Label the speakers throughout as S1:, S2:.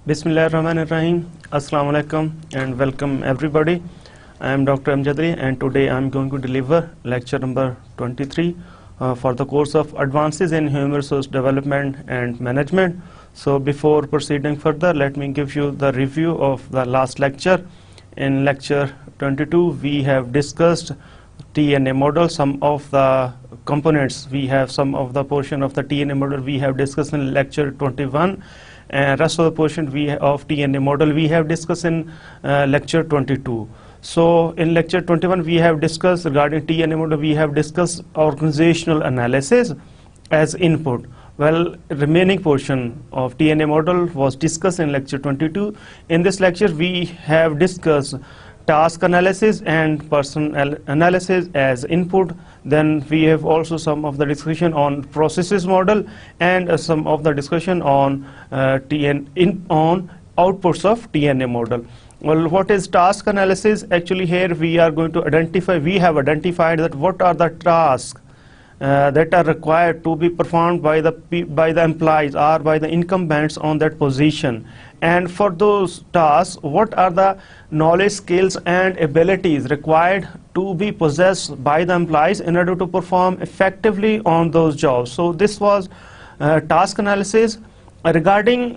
S1: Bismillahirrahmanirrahim. Assalamu alaikum and welcome everybody. I am Dr. Amjadri and today I am going to deliver lecture number 23 for the course of Advances in Human Resource Development and Management. So before proceeding further, let me give you the review of the last lecture. In lecture 22, we have discussed TNA model, some of the components. We have some of the portion of the TNA model we have discussed in lecture 21. And rest of the portion of TNA model we have discussed in lecture 22. So in lecture 21 we have discussed regarding TNA model, we have discussed organizational analysis as input. Well, remaining portion of TNA model was discussed in lecture 22. In this lecture we have discussed task analysis and person analysis as input. Then we have also some of the discussion on processes model and some of the discussion on on outputs of TNA model. Well, what is task analysis? Actually here we are going to identify, we have identified that what are the tasks that are required to be performed by the employees or by the incumbents on that position. And for those tasks, what are the knowledge, skills and abilities required to be possessed by the employees in order to perform effectively on those jobs. So this was task analysis. Regarding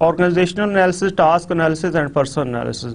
S1: organizational analysis, task analysis and person analysis.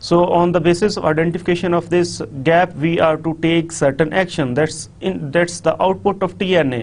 S1: So on the basis of identification of this gap we are to take certain action. That's the output of TNA.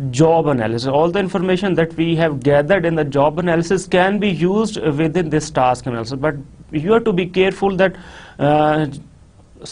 S1: job analysis. All the information that we have gathered in the job analysis can be used within this task analysis, but you have to be careful that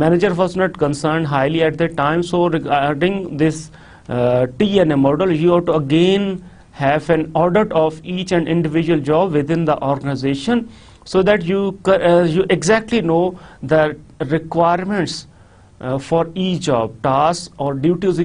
S1: manager was not concerned highly at that time. So regarding this TNA model, you have to again have an audit of each and individual job within the organization so that you exactly know the requirements for each job, tasks or duties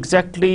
S1: exactly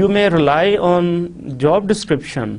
S1: you may rely on job description,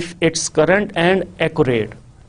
S1: if it's current and accurate.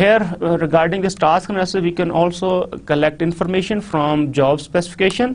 S1: Here regarding this task analysis we can also collect information from job specification.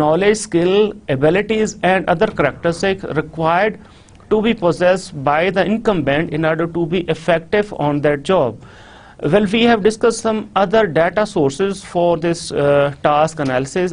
S1: knowledge, skill, abilities and other characteristics required to be possessed by the incumbent in order to be effective on that job. Well, we have discussed some other data sources for this task analysis.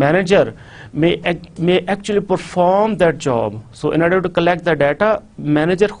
S1: manager may actually perform that job. So in order to collect the data, manager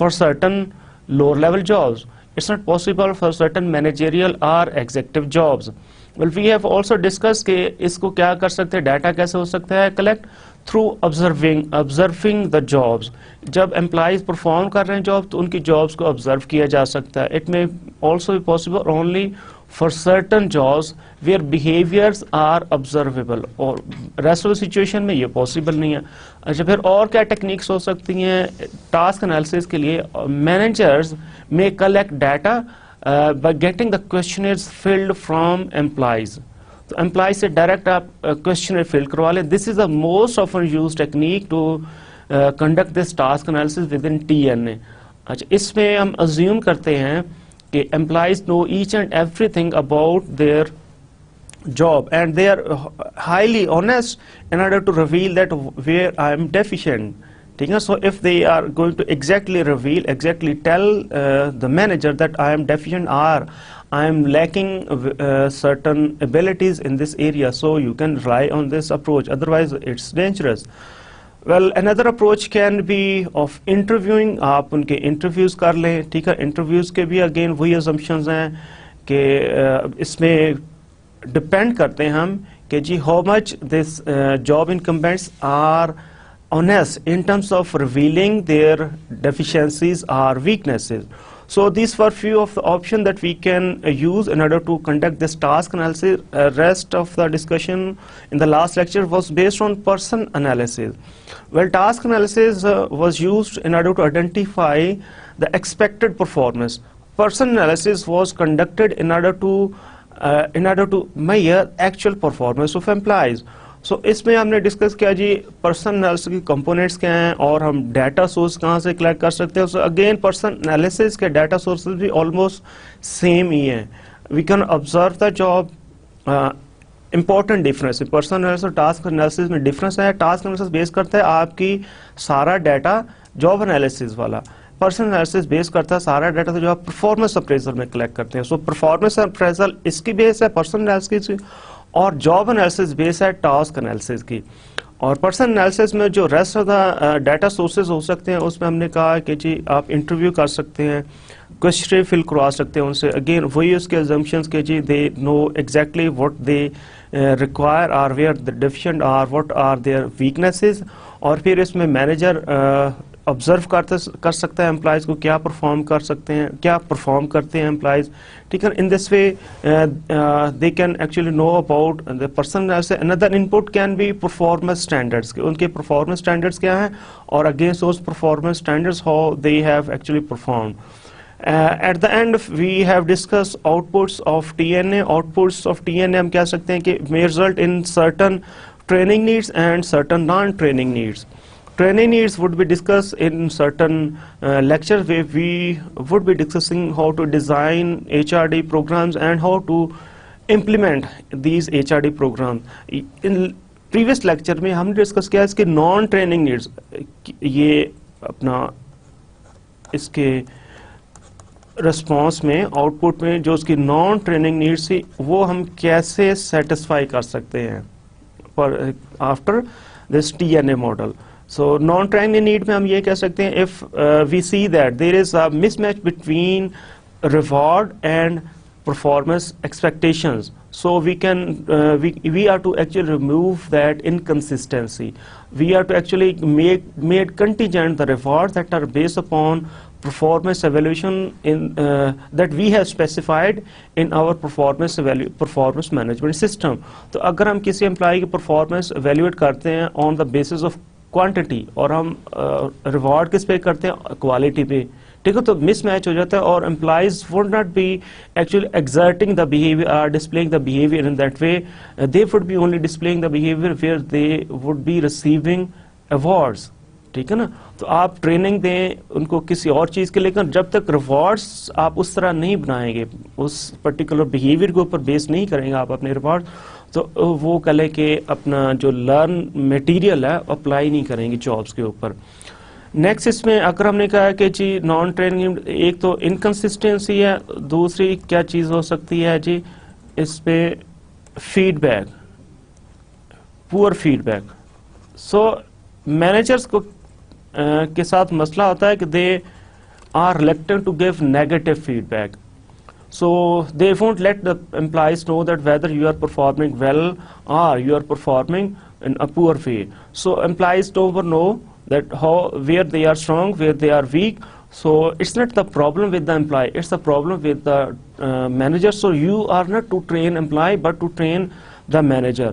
S1: for certain lower level jobs. It's not possible for certain managerial or executive jobs. Well, we have also discussed کہ اس کو کیا کر سکتے ہیں, data کیسے ہو سکتا ہے collect through observing the jobs. جب امپلائیز پرفارم کر رہے ہیں جاب تو ان کی جابس کو آبزرو کیا جا سکتا ہے. It may also be possible only for certain jobs where behaviors are observable, اور ریسٹ آف سچویشن میں یہ پاسبل نہیں ہے. اچھا, پھر اور کیا ٹیکنیکس ہو سکتی ہیں ٹاسک انالیسس کے لیے؟ Managers may collect data by getting the questionnaires filled from employees. تو امپلائیز سے ڈائریکٹ آپ کوشچنر فل کروا لیں. This is the most often used technique to conduct this task analysis within TNA. اچھا, اس میں ہم ازیوم کرتے ہیں کہ employees know each and everything about their job and they are highly honest in order to reveal that where I am deficient. ٹھیک ہے, so if they are going to exactly tell the manager that I am deficient or I am lacking certain abilities in this area, so you can rely on this approach, otherwise it's dangerous. Well, another approach can be of interviewing. آپ ان کے interviews کر لیں. ٹھیک ہے, interviews کے بھی again وہی assumptions ہیں کہ اس میں ڈپینڈ کرتے ہیں ہم کہ جی how much this job incumbents are honest in terms of revealing their deficiencies or weaknesses. So these were few of the options that we can use in order to conduct this task analysis. Rest of the discussion in the last lecture was based on person analysis. Well, task analysis was used in order to identify the expected performance. Person analysis was conducted in order to measure actual performance of employees. سو اس میں ہم نے discuss کیا جی person analysis کی components کیا ہیں اور ہم data source کہاں سے کلیکٹ کر سکتے ہیں. سو اگین پرسن انالیسس کے ڈیٹا سورسز بھی آلموسٹ سیم ہی ہیں. We can observe the job. Important difference person analysis اور ٹاسک انالیسس میں ڈفرینس ہے. ٹاسک انالیسس بیس کرتا ہے آپ کی سارا ڈیٹا, جاب انالیسس والا پرسن انالیسس بیس کرتا ہے سارا ڈیٹا جو آپ پرفارمنس اپریزل میں کلیکٹ کرتے ہیں. سو پرفارمنس اپریزل اس کی بیس ہے پرسن انالیسس کی, اور جاب انالیسس بیس ہے ٹاسک انالیسس کی. اور پرسن انالیسس میں جو rest of the data sources ہو سکتے ہیں اس میں ہم نے کہا کہ جی آپ انٹرویو کر سکتے ہیں, کوشچن فل کروا سکتے ہیں ان سے. اگین وہی اس کے ازمپشنس کہ جی they know exactly what they require اور ویئر دا ڈیفیشینٹ اور واٹ آر دیئر ویکنیسز. اور پھر اس میں مینیجر آبزرو کر سکتا ہے امپلائیز کو کیا پرفارم کر سکتے ہیں, کیا پرفارم کرتے ہیں امپلائیز. ٹھیک ہے, in this way they can actually know about the person. اندر input can be performance standards, ان کے پرفارمنس اسٹینڈرڈس کیا ہیں اور against those performance standards how they have actually perform. At the end we have discussed outputs of TNA. Outputs of TNA ہم کہہ سکتے ہیں کہ may result in certain training needs and certain non-training needs. Training needs would be discussed in certain lectures where we would be discussing how to design HRD programs and how to implement these HRD programs. In previous lecture میں ہم نے discuss کیا اس کے naan training needs, یہ اپنا اس کے response میں out put میں جو اس کی نان ٹریننگ نیڈس تھی وہ ہم کیسے سیٹسفائی کر سکتے ہیں after this TNA model. So non training need میں ہم یہ کہہ سکتے ہیں if we see that there is a mismatch between reward and performance expectations, so we can we are to actually remove that inconsistency. We are to actually make contingent the rewards that are based upon performance evaluation in that we have specified in our performance management system. تو اگر ہم کسی employee کی performance evaluate کرتے ہیں on the basis of quantity اور ہم reward کس پہ کرتے ہیں, کوالٹی پہ, ٹھیک ہے, تو مس میچ ہو جاتا ہے اور employees would not be actually exerting the behaviour, displaying the behaviour in that way. They would be only displaying the behaviour where they would be receiving awards. ٹھیک ہے نا, تو آپ ٹریننگ دیں ان کو کسی اور چیز کے, لیکن جب تک ریوارڈس آپ اس طرح نہیں بنائیں گے, اس پرٹیکولر بہیویئر کے اوپر بیس نہیں کریں گے آپ اپنے ریوارڈ, تو وہ کہہ لیں کہ اپنا جو لرن میٹیریل ہے اپلائی نہیں کریں گے جابس کے اوپر. نیکسٹ اس میں اگر ہم نے کہا کہ جی نان ٹریننگ, ایک تو انکنسسٹینسی ہے, دوسری کیا چیز ہو سکتی ہے جی اس پہ feedback, poor feedback. So managers کو کے ساتھ مسئلہ ہوتا ہے کہ they are reluctant to give negative feedback. So they won't let the employees know that whether you are performing well or you are performing in a poor way. So employees don't know that where they are strong, where they are weak. So it's not the problem with the employee, it's the problem with the manager. So you are not to train employee but to train the manager.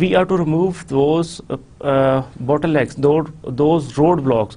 S1: we are to remove those bottlenecks, those road blocks.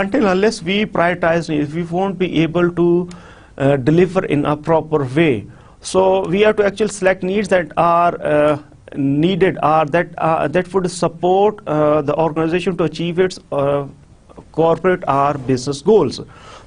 S1: until unless we prioritize needs, we won't be able to deliver in a proper way. So we have to actually select needs that are needed, or that would support the organization to achieve its corporate or business goals.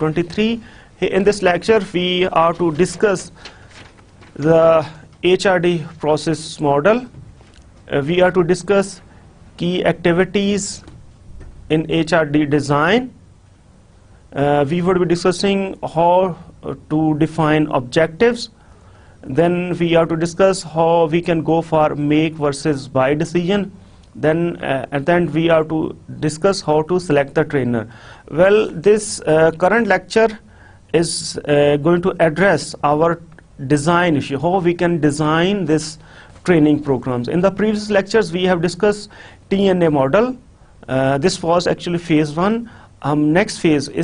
S1: 23. In this lecture, we are to discuss the HRD process model. We are to discuss key activities in HRD design. We would be discussing how to define objectives. Then we are to discuss how we can go for make versus buy decision. Then and then we are to discuss how to select the trainer. Well, this current lecture is going to address our design issue, how we can design this training programs. In the previous lectures we have discussed TNA model. This was actually phase 1. Next phase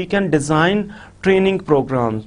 S1: we can design training programs.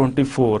S1: 24.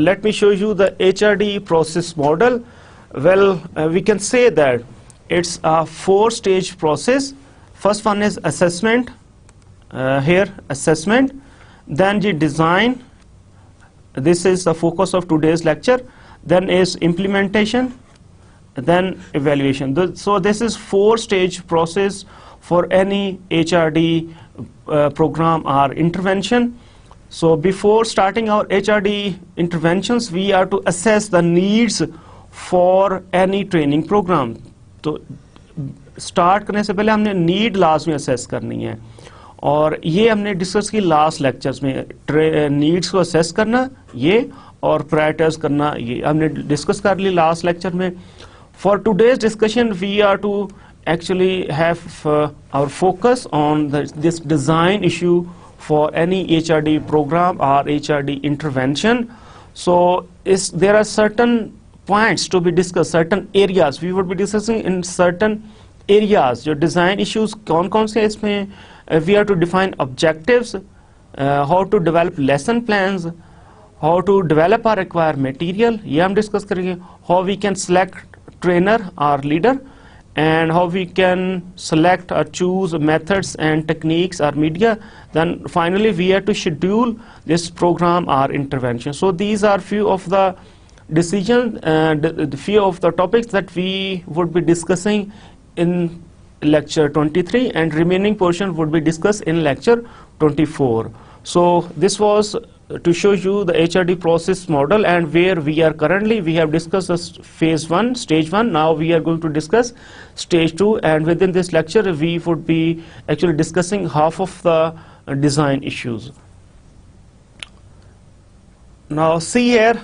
S1: let me show you the HRD process model. Well, we can say that it's a 4-stage process. First one is assessment. Here assessment, then the design. This is the focus of today's lecture. Then is implementation, then evaluation. So this is 4-stage process for any HRD program or intervention. So before starting our HRD interventions, we are to assess the needs for any training program. تو start کرنے سے پہلے ہم نے need لازمی assess کرنی ہے, اور یہ ہم نے ڈسکس کی لاسٹ لیکچرز میں. نیڈس کو اسیس کرنا یہ اور پرائرٹائز کرنا یہ ہم نے ڈسکس کر لی لاسٹ لیکچر میں. For today's discussion we are to actually have our focus on this design issue for any HRD program or HRD intervention. So there are certain points to be discussed, certain areas we would be discussing in certain areas. جو design issues کون کون سے اس میں we are to define objectives, how to develop lesson plans, how to develop our required material, یہ ہم discuss کریں گے. how we can select trainer or leader, and how we can select or choose methods and techniques or media. Then finally we have to schedule this program or intervention. So these are few of the decisions and few of the topics that we would be discussing in lecture 23, and remaining portion would be discussed in lecture 24. So this was to show you the HRD process model and where we are currently. We have discussed this phase 1, stage 1. Now we are going to discuss stage 2, and within this lecture we would be actually discussing half of the design issues. Now see here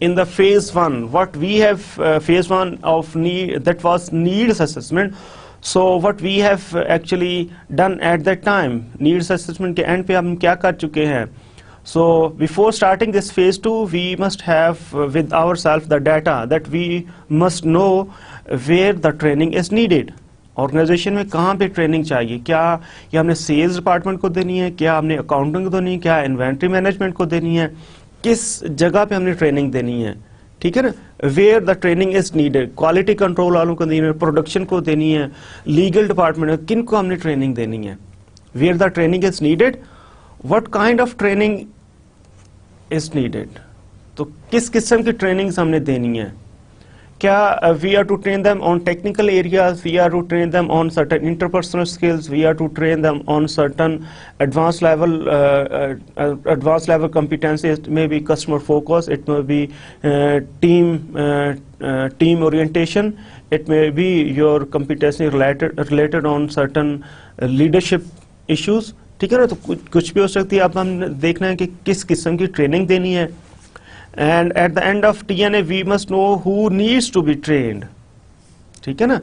S1: in the phase 1 what we have. Phase 1 of need, that was needs assessment. So what we have actually done at that time, needs assessment کے end پہ ہم کیا کر چکے ہیں. So before starting this phase 2 we must have with ourselves the data that we must know where the training is needed. Organisation میں کہاں پہ ٹریننگ چاہیے, کیا یہ ہم نے سیلز ڈپارٹمنٹ کو دینی ہے, کیا ہم نے اکاؤنٹنگ کو دینی ہے, کیا انوینٹری مینجمنٹ کو دینی ہے, کس جگہ پہ ہم نے ٹریننگ دینی ہے. ٹھیک ہے نا, where the training is needed, quality control والوں کو دینی ہے, پروڈکشن کو دینی ہے, لیگل ڈپارٹمنٹ, کن کو ہم نے ٹریننگ دینی ہے. Where the training is needed, what kind of training is needed, تو کس قسم کی ٹریننگز ہم نے دینی ہے. کیا we are to train them on technical areas, we are to train them on certain interpersonal skills, we are to train them on certain advanced level competencies. It may be customer focus, it may be team orientation, it may be your competency related on certain leadership issues. ٹھیک ہے نا, تو کچھ بھی ہو سکتی ہے. اب ہم دیکھنا ہے کہ کس قسم کی ٹریننگ دینی ہے. And at the end of TNA we must know who needs to be trained. ٹھیک ہے نا,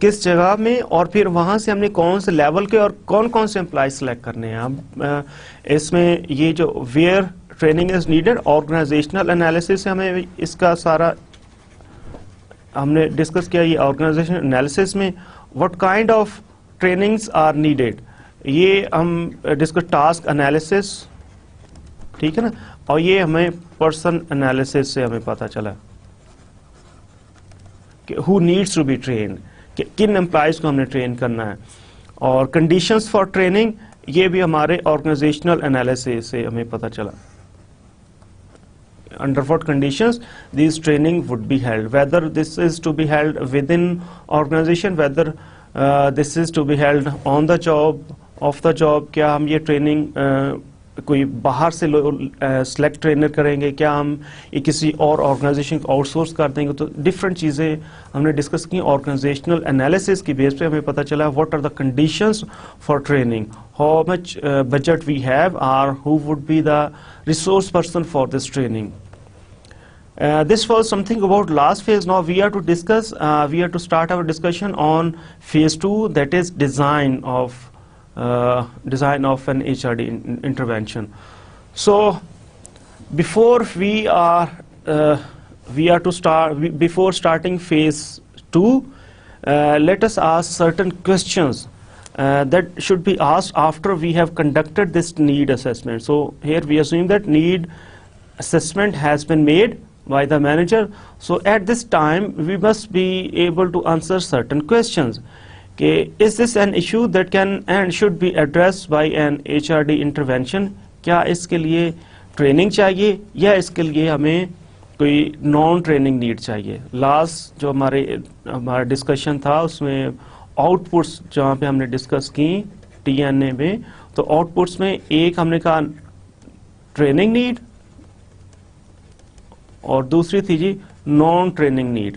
S1: کس جگہ میں, اور پھر وہاں سے ہم نے کون سے لیول کے اور کون کون سے امپلائی سلیکٹ کرنے ہیں. اب اس میں یہ جو where training is needed, organisational analysis سے ہمیں اس کا سارا ہم نے ڈسکس کیا. یہ آرگنائزیشن انالیسس میں what kind of trainings are needed, یہ ہم ڈسکس ٹاسک انالیسس. ٹھیک ہے نا, اور یہ ہمیں پرسن انالیسس سے ہمیں پتہ چلا کہ ہو نیڈس ٹو بی ٹرینڈ, کہ کن امپلائیز کو ہم نے ٹرین کرنا ہے. اور کنڈیشنز فار ٹریننگ یہ بھی ہمارے آرگنائزیشنل انالیسس سے ہمیں پتہ چلا. Under what conditions these training would be held, whether this is to be held within organization, whether this is to be held on the job, off the job. کیا ہم یہ ٹریننگ کوئی باہر سے سلیکٹ ٹرینر کریں گے, کیا ہم یہ کسی اور آرگنائزیشن کو آؤٹ سورس کر دیں گے. تو ڈفرینٹ چیزیں ہم نے ڈسکس کی. آرگنائزیشنل انالیسس کی بیس پہ ہمیں پتہ چلا what are the conditions for training, how much budget we have, اور who would be the resource person for this training. This was something about last phase. Now we are to discuss, we are to start our discussion on phase 2, that is design of an HRD intervention. So before we are to start, before starting phase 2, let us ask certain questions that should be asked after we have conducted this need assessment. So here we assume that need assessment has been made by the manager. So at this time we must be able to answer certain questions. Is this an issue that can and should be addressed by an HRD intervention? کیا اس کے لیے training چاہیے یا اس کے لیے ہمیں کوئی naan training need چاہیے. لاسٹ جو ہمارا ڈسکشن تھا اس میں آؤٹ پٹس جہاں پہ ہم نے ڈسکس کی TNA میں, تو آؤٹ پٹس میں ایک ہم نے کہا ٹریننگ نیڈ اور دوسری تھی جی non training need.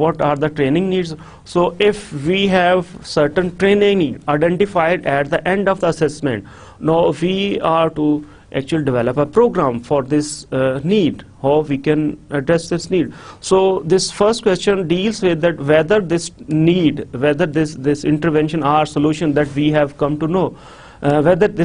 S1: what are the training needs. So if we have certain training need identified at the end of the assessment, now we are to actually develop a program for this need, how we can address this need. So this first question deals with that whether this need, whether this intervention or solution that we have come to know, whether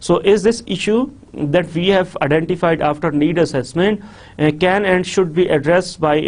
S1: So is this issue that we have identified after need assessment can and should be addressed by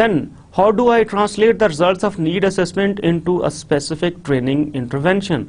S1: Then how do I translate the results of need assessment into a specific training intervention?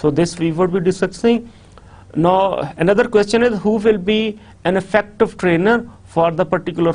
S1: So this we would be discussing. Now another question is who will be an effective trainer for the particular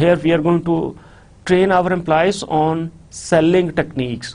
S1: here we are going to train our employees on selling techniques.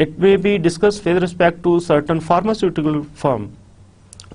S1: it may be discussed with respect to certain pharmaceutical firm.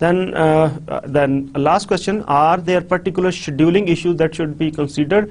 S1: Then last question, are there particular scheduling issues that should be considered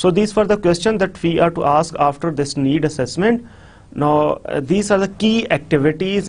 S1: So these were the questions that we are to ask after this need assessment. Now these are the key activities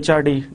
S1: HRD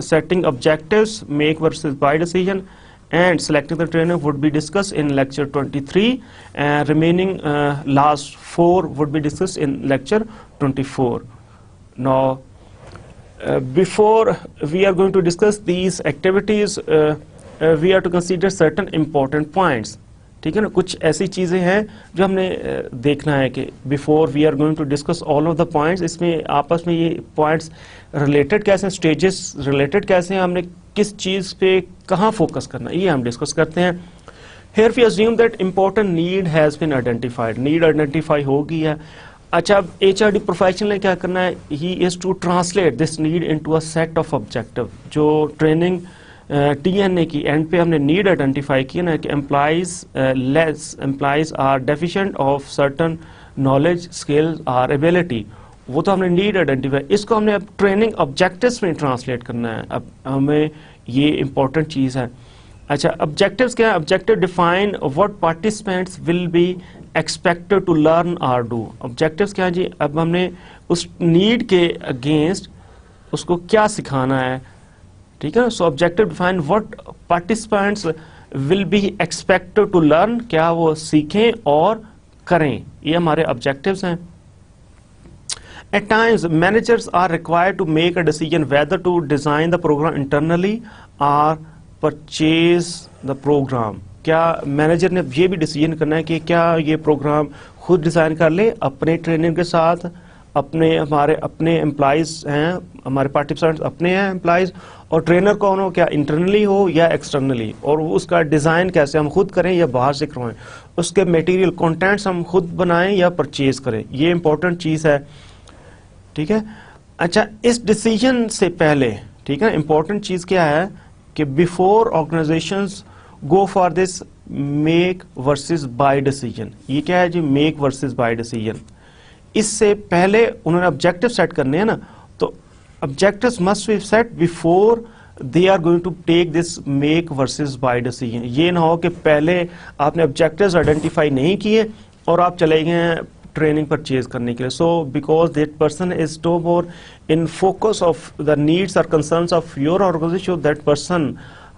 S1: setting objectives, make versus buy decision, and selecting the trainer would be discussed in lecture 23, and remaining last 4 would be discussed in lecture 24. Now before we are going to discuss these activities, we are to consider certain important points. ٹھیک ہے نا, کچھ ایسی چیزیں ہیں جو ہم نے دیکھنا ہے کہ before we are going to discuss all of the points, اس میں آپس میں یہ پوائنٹس ریلیٹڈ کیسے ہیں, اسٹیجز ریلیٹڈ کیسے ہیں, ہم نے کس چیز پہ کہاں فوکس کرنا ہے, یہ ہم ڈسکس کرتے ہیں. Here we assume that important need has been identified. Need identify ہو گئی ہے. اچھا, اب HRD پروفیشنل نے کیا کرنا ہے, he is to translate this need into a set of objective. جو ٹریننگ TNA کی اینڈ پہ ہم نے نیڈ آئیڈینٹیفائی کی نا کہ employees are deficient of certain knowledge, skills اور ایبلٹی, وہ تو ہم نے نیڈ آئیڈینٹیفائی, اس کو ہم نے اب ٹریننگ آبجیکٹیوز میں ٹرانسلیٹ کرنا ہے. اب ہمیں یہ امپورٹنٹ چیز ہے. اچھا, آبجیکٹیوز کیا ہے, objective define what participants will be expected to learn اور ڈو. آبجیکٹیوز کیا ہے جی, اب ہم نے اس نیڈ کے اگینسٹ اس کو کیا سکھانا ہے. ٹھیک ہے, so objective define what participants will be expected to learn, کیا وہ سیکھیں اور کریں, یہ ہمارے آبجیکٹیوز ہیں. At times, managers are required to make a decision whether to design the program internally or purchase the program. کیا مینیجر نے یہ بھی ڈیسیجن کرنا ہے کہ کیا یہ پروگرام خود ڈیزائن کر لے اپنے ٹریننگ کے ساتھ, ہمارے اپنے امپلائیز ہیں, ہمارے پارٹیسپینٹس اپنے ہیں امپلائیز, اور ٹرینر کون ہو, کیا انٹرنلی ہو یا ایکسٹرنلی, اور اس کا ڈیزائن کیسے ہم خود کریں یا باہر سے کروائیں, اس کے میٹیریل کانٹینٹس ہم خود بنائیں یا پرچیز کریں, یہ امپورٹنٹ چیز ہے. ٹھیک ہے. اچھا, اس ڈیسیجن سے پہلے, ٹھیک ہے, امپورٹنٹ چیز کیا ہے کہ before organisations go for this make versus buy decision. یہ کیا ہے جی, میک ورسز بائی ڈیسیجن. اس سے پہلے انہوں نے آبجیکٹیو سیٹ کرنے ہیں نا, تو objectives must be set before they are going to take this make versus buy decision. یہ نہ ہو کہ پہلے آپ نے آبجیکٹیوز آئیڈینٹیفائی نہیں کیے اور آپ چلے گئے ہیں ٹریننگ پرچیز کرنے کے لیے. So because that person is to more in focus of the needs اور concerns of your organization, that person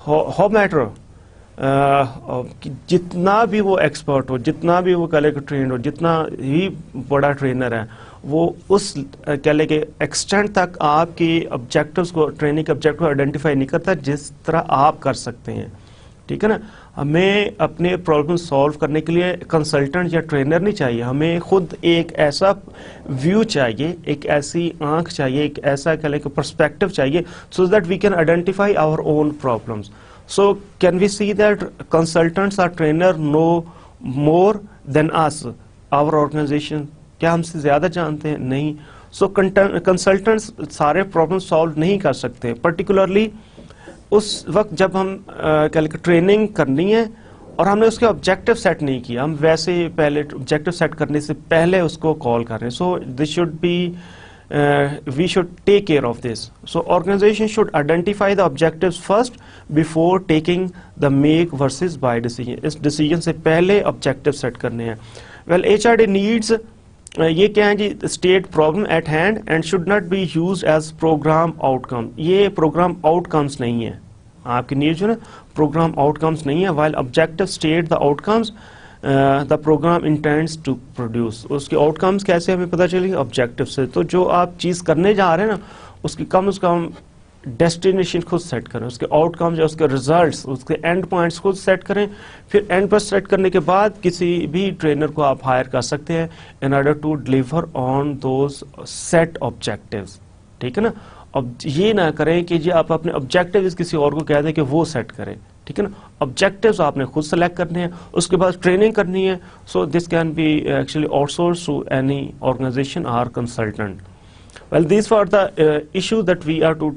S1: how matter, جتنا بھی وہ ایکسپرٹ ہو, جتنا بھی وہ کہہ لے کہ ٹرینڈ ہو, جتنا ہی بڑا ٹرینر ہے, وہ اس کہہ لے کہ ایکسٹینٹ تک آپ کی آبجیکٹیوز کو, ٹریننگ کے آبجیکٹیو آئیڈینٹیفائی نہیں کرتا جس طرح آپ کر سکتے ہیں. ٹھیک ہے نا, ہمیں اپنے پرابلم سالو کرنے کے لیے کنسلٹنٹ یا ٹرینر نہیں چاہیے, ہمیں خود ایک ایسا ویو چاہیے, ایک ایسی آنکھ چاہیے, ایک ایسا کہہ لیں کہ پرسپیکٹو چاہیے, so that we can identify our own problems. So can we see that consultants or trainer know more than us, our organization? کیا ہم سے زیادہ جانتے ہیں؟ نہیں. So consultants سارے پرابلم سالو نہیں کر سکتے, پرٹیکولرلی اس وقت جب ہم ٹریننگ کرنی ہے اور ہم نے اس کے آبجیکٹیو سیٹ نہیں کیا, ہم ویسے پہلے آبجیکٹیو سیٹ کرنے سے پہلے اس کو کال کر رہے ہیں. So this should be we should take care of this. So organization should identify the objectives first before taking the make versus buy decision. Us decision سے پہلے objectives set کرنے ہیں. Well, HRD needs یہ کیا ہے جی, state problem at hand and should not be used as program outcome. یہ program outcomes نہیں ہے, آپ کی نیڈ جو نا program outcomes نہیں ہے. While objective state the outcomes the program intends to produce. اس کے آؤٹ کمز کیسے ہمیں پتہ چلے گی, آبجیکٹیو سے. تو جو آپ چیز کرنے جا رہے ہیں نا, اس کی کم از کم ڈیسٹینیشن خود سیٹ کریں, اس کے آؤٹ کمز یا اس کے ریزلٹس, اس کے اینڈ پوائنٹس خود سیٹ کریں. پھر اینڈ پر سیٹ کرنے کے بعد کسی بھی ٹرینر کو آپ ہائر کر سکتے ہیں in order to deliver on those set objectives. ٹھیک ہے نا. اب یہ نہ کریں کہ جی آپ اپنے آبجیکٹیوز کسی اور کو کہہ دیں کہ وہ سیٹ کریں. ٹھیک ہے نا, آبجیکٹیوز آپ نے خود سلیکٹ کرنے ہیں, اس کے بعد ٹریننگ کرنی ہے. So this can be actually outsource to any organization اور consultant. Well these for the issue that we are to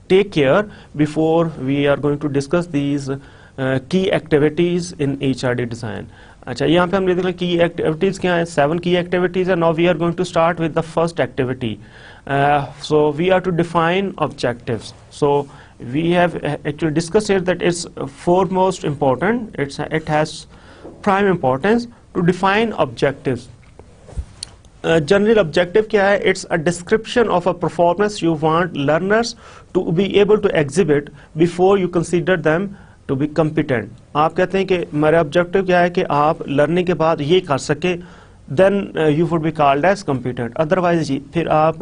S1: take care before we are going to discuss these key activities in HRD design. اچھا, یہاں پہ ہم نے دیکھا کی activities کیا ہیں, 7 کی ایکٹیویٹیز ہیں. Now we are going to start with the first activity. So we are to define objectives. So we have actually discussed here that it's foremost important, it has prime importance to define objectives. General objective kya hai? It's a description of a performance you want learners to be able to exhibit before you consider them to be competent. آپ کہتے ہیں کہ میرا objective کیا ہے کہ آپ learning کے بعد یہ کر سکے, then you would be called as competent. Otherwise جی پھر آپ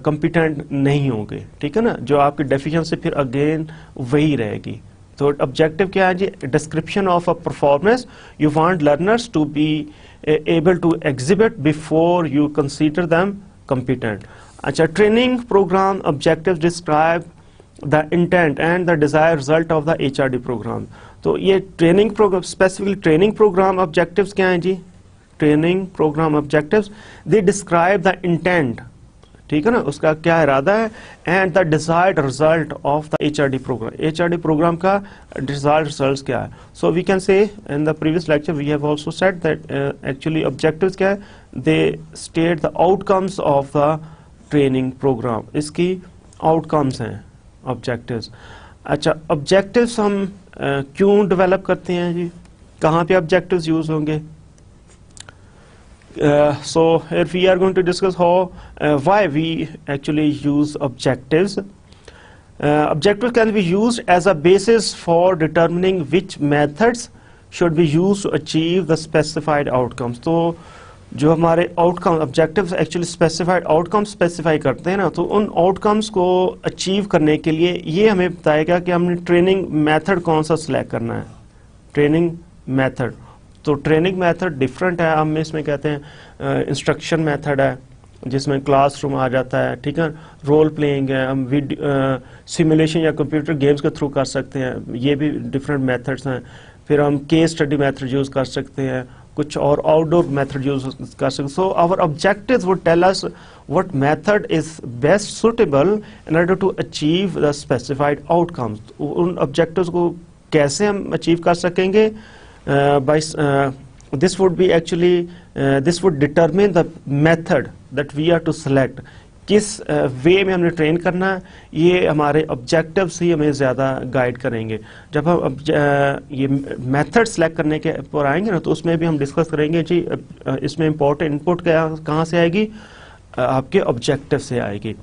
S1: کمپیٹنٹ نہیں ہوں گے, ٹھیک ہے نا, جو آپ کی ڈیفینیشن پھر اگین وہی رہے گی. تو آبجیکٹو کیا ہے جی, description of a performance you want learners to be able to exhibit before you consider them competent. اچھا, training program objectives describe the intent and the desire result of the HRD program. تو یہ training program, specifically training program objectives کیا ہیں جی, training program objectives they describe the intent, ٹھیک ہے نا, اس کا کیا ارادہ ہے, and the desired result of the HRD programme, HRD program کا ڈیزائرڈ ریزلٹ کیا ہے. So we can say in the previous lecture we have also said that actually objectives کیا ہے, they state the outcomes of the training program, اس کی outcomes ہیں objectives. اچھا, objectives ہم کیوں ڈیولپ کرتے ہیں جی, کہاں پہ آبجیکٹیوز یوز ہوں گے. So here we are going to discuss why we actually use objectives. Objectives can be used as a basis for determining which methods should be used to achieve the specified outcomes. تو جو ہمارے out کم objectives actually specified out کم specify کرتے ہیں نا, تو in out کمس کو achieve کرنے کے لیے یہ ہمیں بتائے گا کہ ہم نے ٹریننگ میتھڈ کون سا سلیکٹ کرنا ہے. ٹریننگ میتھڈ, تو ٹریننگ میتھڈ ڈفرینٹ ہے. ہم اس میں کہتے ہیں انسٹرکشن میتھڈ ہے جس میں کلاس روم آ جاتا ہے, ٹھیک ہے, رول پلینگ ہے, ہم سیمولیشن یا کمپیوٹر گیمز کے تھرو کر سکتے ہیں, یہ بھی ڈفرینٹ میتھڈس ہیں. پھر ہم کیس اسٹڈی میتھڈ یوز کر سکتے ہیں, کچھ اور آؤٹ ڈور میتھڈ یوز کر سکتے ہیں. So our objectives would tell us what method is best suitable in order to achieve the specified outcomes. In objectives کو کیسے ہم اچیو کر سکیں گے, by this would be actually this would determine the method that we are to select. کس وے میں ہم نے ٹرین کرنا ہے, یہ ہمارے آبجیکٹیوز ہی ہمیں زیادہ گائیڈ کریں گے. جب ہم یہ میتھڈ سلیکٹ کرنے کے پر آئیں گے نا, تو اس میں بھی ہم ڈسکس کریں گے جی اس میں امپورٹنٹ ان پٹ کہاں سے آئے گی, آپ کے آبجیکٹیو سے آئے گی.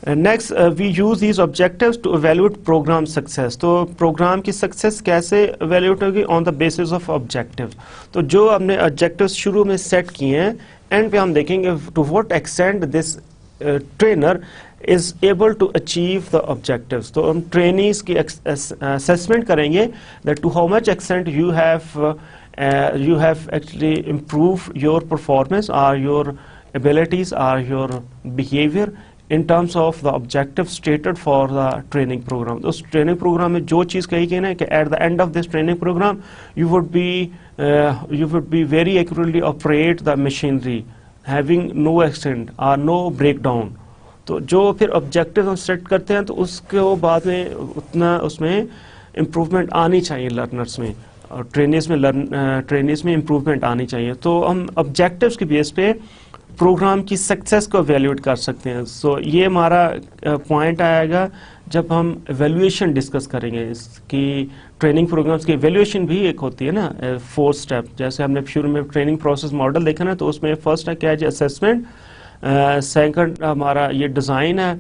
S1: Next we use these objectives to evaluate program success. تو پروگرام کی سکسیس کیسے ایویلویٹ ہوگی, on the basis of objective. تو جو ہم نے آبجیکٹیوز شروع میں سیٹ کیے ہیں, اینڈ پہ ہم دیکھیں گے to what extent this trainer is able to achieve the objectives. تو ہم ٹرینیز کی اسیسمنٹ کریں گے that to how much extent you have actually improved your performance اور your abilities or your behavior in terms of the objective stated for the training program. اس training program میں جو چیز کہی گئی نا کہ at the end of this training program you would be very accurately operate the machinery having no accident or no breakdown. تو جو پھر objective ہم سیٹ کرتے ہیں تو اس کے بعد میں اتنا اس میں improvement آنی چاہیے لرنرس میں, اور ٹرینیز میں improvement آنی چاہیے. تو ہم objectives کے بیس پہ پروگرام کی سکسیس کو ایویلویٹ کر سکتے ہیں. سو یہ ہمارا پوائنٹ آئے گا جب ہم ایویلویشن ڈسکس کریں گے. اس کی ٹریننگ پروگرامس کی ایویلویشن بھی ایک ہوتی ہے نا, 4 اسٹیپ. جیسے ہم نے شروع میں ٹریننگ پروسیس ماڈل دیکھا نا, تو اس میں فرسٹ ہے کیا ہے جی, اسیسمنٹ. سیکنڈ ہمارا یہ ڈیزائن ہے,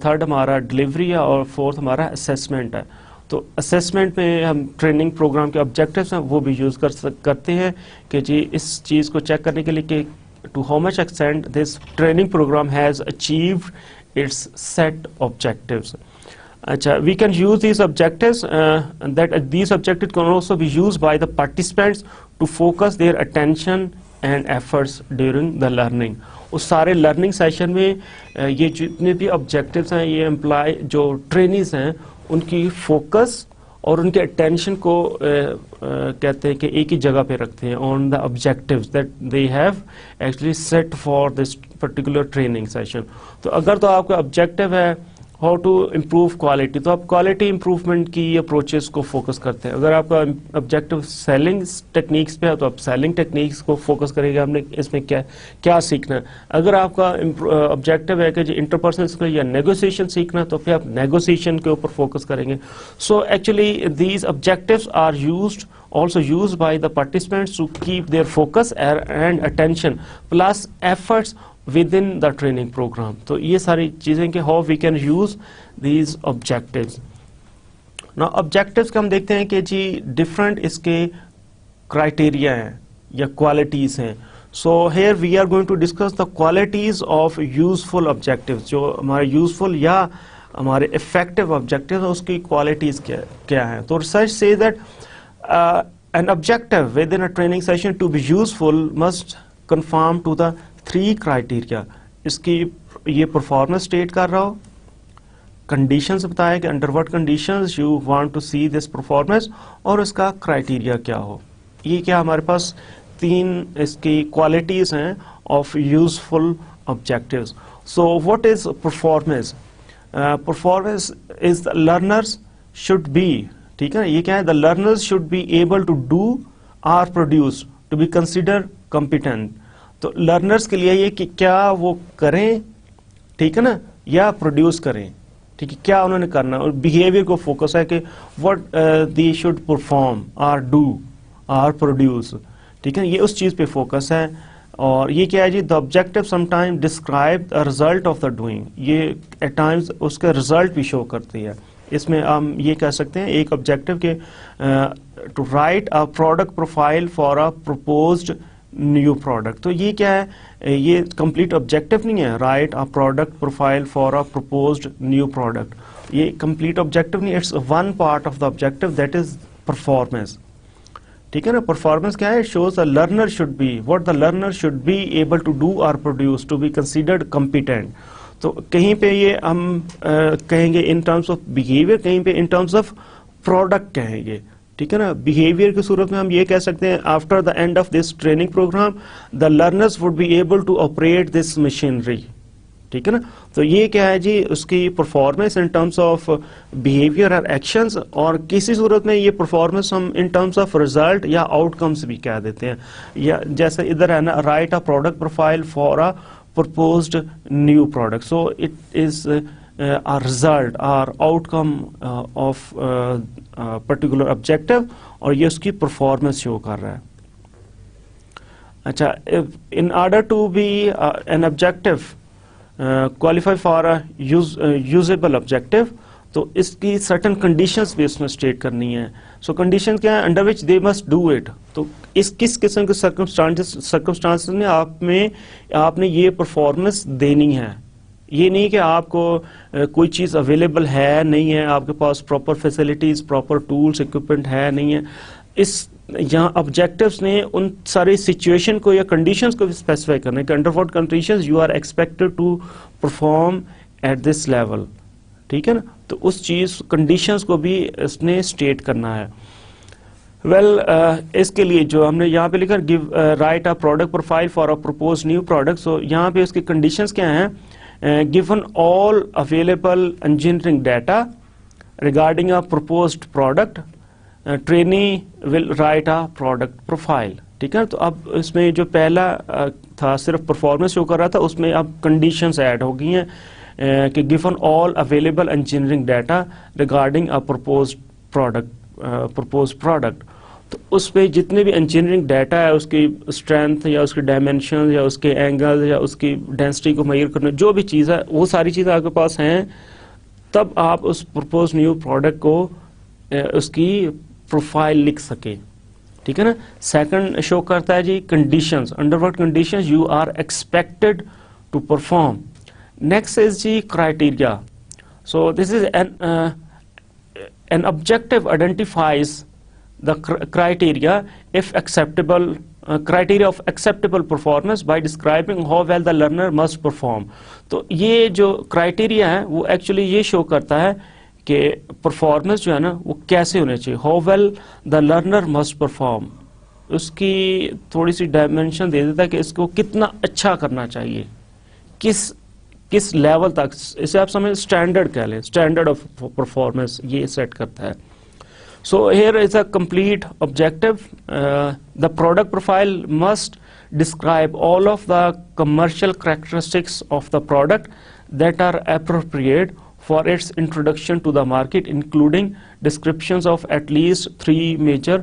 S1: تھرڈ ہمارا ڈلیوری ہے, اور فورتھ ہمارا اسیسمنٹ ہے. تو اسیسمنٹ میں ہم ٹریننگ پروگرام کے آبجیکٹیوز ہیں وہ بھی یوز کرتے ہیں کہ جی اس چیز کو چیک کرنے کے لیے کہ to how much extent this training program has achieved its set objectives. We can use these objectives these objectives can also be used by the participants to focus their attention and efforts during the learning. اس سارے learning session میں یہ جتنے بھی objectives ہیں, یہ employee جو trainees ہیں ان کی فوکس اور ان کے اٹینشن کو کہتے ہیں کہ ایک ہی جگہ پہ رکھتے ہیں on the objectives that they have actually set for this particular training session. تو اگر تو آپ کا آبجیکٹیو ہے ہاؤ ٹو امپروو کوالٹی, تو آپ کوالٹی امپروومنٹ کی اپروچز کو فوکس کرتے ہیں. اگر آپ کا آبجیکٹیو سیلنگ ٹیکنیکس پہ ہے تو آپ سیلنگ ٹیکنیکس کو فوکس کریں گے, ہم نے اس میں کیا سیکھنا ہے. اگر آپ کا آبجیکٹیو ہے کہ جی انٹرپرسنل یا نیگوسیشن سیکھنا, تو پھر آپ نیگوسیشن کے اوپر فوکس کریں گے. So actually these objectives are also used by the participants to keep their focus and attention plus efforts within the training program. تو یہ ساری چیزیں کہ how we can use these objectives. Now objectives کا ہم دیکھتے ہیں کہ جی different اس کے criteria ہیں یا qualities ہیں. So here we are going to discuss the qualities of useful objectives. جو ہمارے useful یا ہمارے effective objectives اس کی qualities کیا ہیں. تو research says that an objective within a training session to be useful must conform to the 3 criteria. اس کی یہ performance state کر رہا ہو, conditions بتایا کہ under what conditions you want to see this performance, اور اس کا criteria کیا ہو. یہ کیا ہمارے پاس 3 اس کی qualities ہیں of useful objectives. So what is performance? Performance is the learners should be, ٹھیک ہے, یہ کیا ہے, the learners should be able to do or produce to be considered competent. تو learners کے لیے یہ کہ کیا وہ کریں, ٹھیک ہے نا, یا پروڈیوس کریں, ٹھیک ہے, کیا انہوں نے کرنا, اور بیہیویئر کو فوکس ہے کہ what they should perform or do or produce, ٹھیک ہے, یہ اس چیز پہ فوکس ہے. اور یہ کیا ہے جی, the objective sometimes describe the result of the doing. یہ at times اس کا result بھی شو کرتی ہے. اس میں ہم یہ کہہ سکتے ہیں ایک objective کہ to write a product profile for a proposed new product. تو یہ کیا ہے, یہ complete objective نہیں ہے, write a product profile for a proposed new product. یہ complete objective نہیں, it's one part of the objective, that is performance. ٹھیک ہے نا, پرفارمنس کیا ہے, shows the learner should be, what the learner should be able to do or produce to be considered competent. تو کہیں پہ یہ ہم کہیں گے in terms of behavior, کہیں پہ in terms of product کہیں گے, ٹھیک ہے نا. behavior کی صورت میں ہم یہ کہہ سکتے ہیں after the end of this training program the learners would be able to operate this machinery, ٹھیک ہے نا. تو یہ کیا ہے جی, اس کی performance in terms of behaviour اور ایکشنز, اور کسی صورت میں یہ پرفارمنس ہم ان ٹرمز آف رزلٹ یا آؤٹ کمس بھی کہہ دیتے ہیں. یا جیسے ادھر ہے نا, right a product profile for a proposed new product, so it is a result or outcome of particular objective, اور یہ اس کی پرفارمنس شو کر رہا ہے. اچھا, in order to be an objective qualify for a usable objective, تو اس کی certain conditions بھی اس میں state کرنی ہے. So conditions کیا ہے, under which they must do it. تو اس کس قسم کے circumstances میں آپ نے یہ performance دینی ہے. یہ نہیں کہ آپ کو کوئی چیز اویلیبل ہے نہیں ہے, آپ کے پاس proper facilities, proper tools, equipment ہے نہیں ہے. اس یہاں آبجیکٹیوز نے ان ساری سچویشن کو یا کنڈیشنز کو بھی اسپیسیفائی کرنا ہے کہ under what conditions you are expected to perform at this level, ٹھیک ہے نا. تو اس چیز کنڈیشنز کو بھی اس نے اسٹیٹ کرنا ہے. ویل اس کے لیے جو ہم نے یہاں پہ لکھا write a product profile for a propose new product, so یہاں پہ اس کی کنڈیشنز کیا ہیں, given all available engineering data regarding a proposed product, trainee will write a product profile, ٹھیک ہے. تو اب اس میں جو پہلا تھا صرف پرفارمنس شو کر رہا تھا, اس میں اب کنڈیشنز ایڈ ہو گئی ہیں کہ given all available engineering data regarding a proposed product. تو اس پہ جتنے بھی انجینئرنگ ڈیٹا ہے, اس کی اسٹرینتھ یا اس کی ڈائمینشن یا اس کے اینگل یا اس کی ڈینسٹی کو میئر کرنا, جو بھی چیز ہے وہ ساری چیزیں آپ کے پاس ہیں, تب آپ اس پرپوز نیو پروڈکٹ کو اس کی پروفائل لکھ سکیں, ٹھیک ہے نا. سیکنڈ شو کرتا ہے جی conditions, under what conditions you are expected to perform. Next is جی criteria. So this is an objective identifies the criteria of acceptable performance by describing how well the learner must perform. تو یہ جو criteria ہے وہ actually یہ show کرتا ہے کہ performance جو ہے نا وہ کیسے ہونے چاہیے, how well the learner must perform. اس کی تھوڑی سی dimension دے دیتا ہے کہ اس کو کتنا اچھا کرنا چاہیے, کس لیول تک, اسے آپ سمجھیں اسٹینڈرڈ کہہ لیں, اسٹینڈرڈ آف پرفارمنس یہ سیٹ کرتا ہے. So here is a complete objective. The product profile must describe all of the commercial characteristics of the product that are appropriate for its introduction to the market, including descriptions of at least 3 major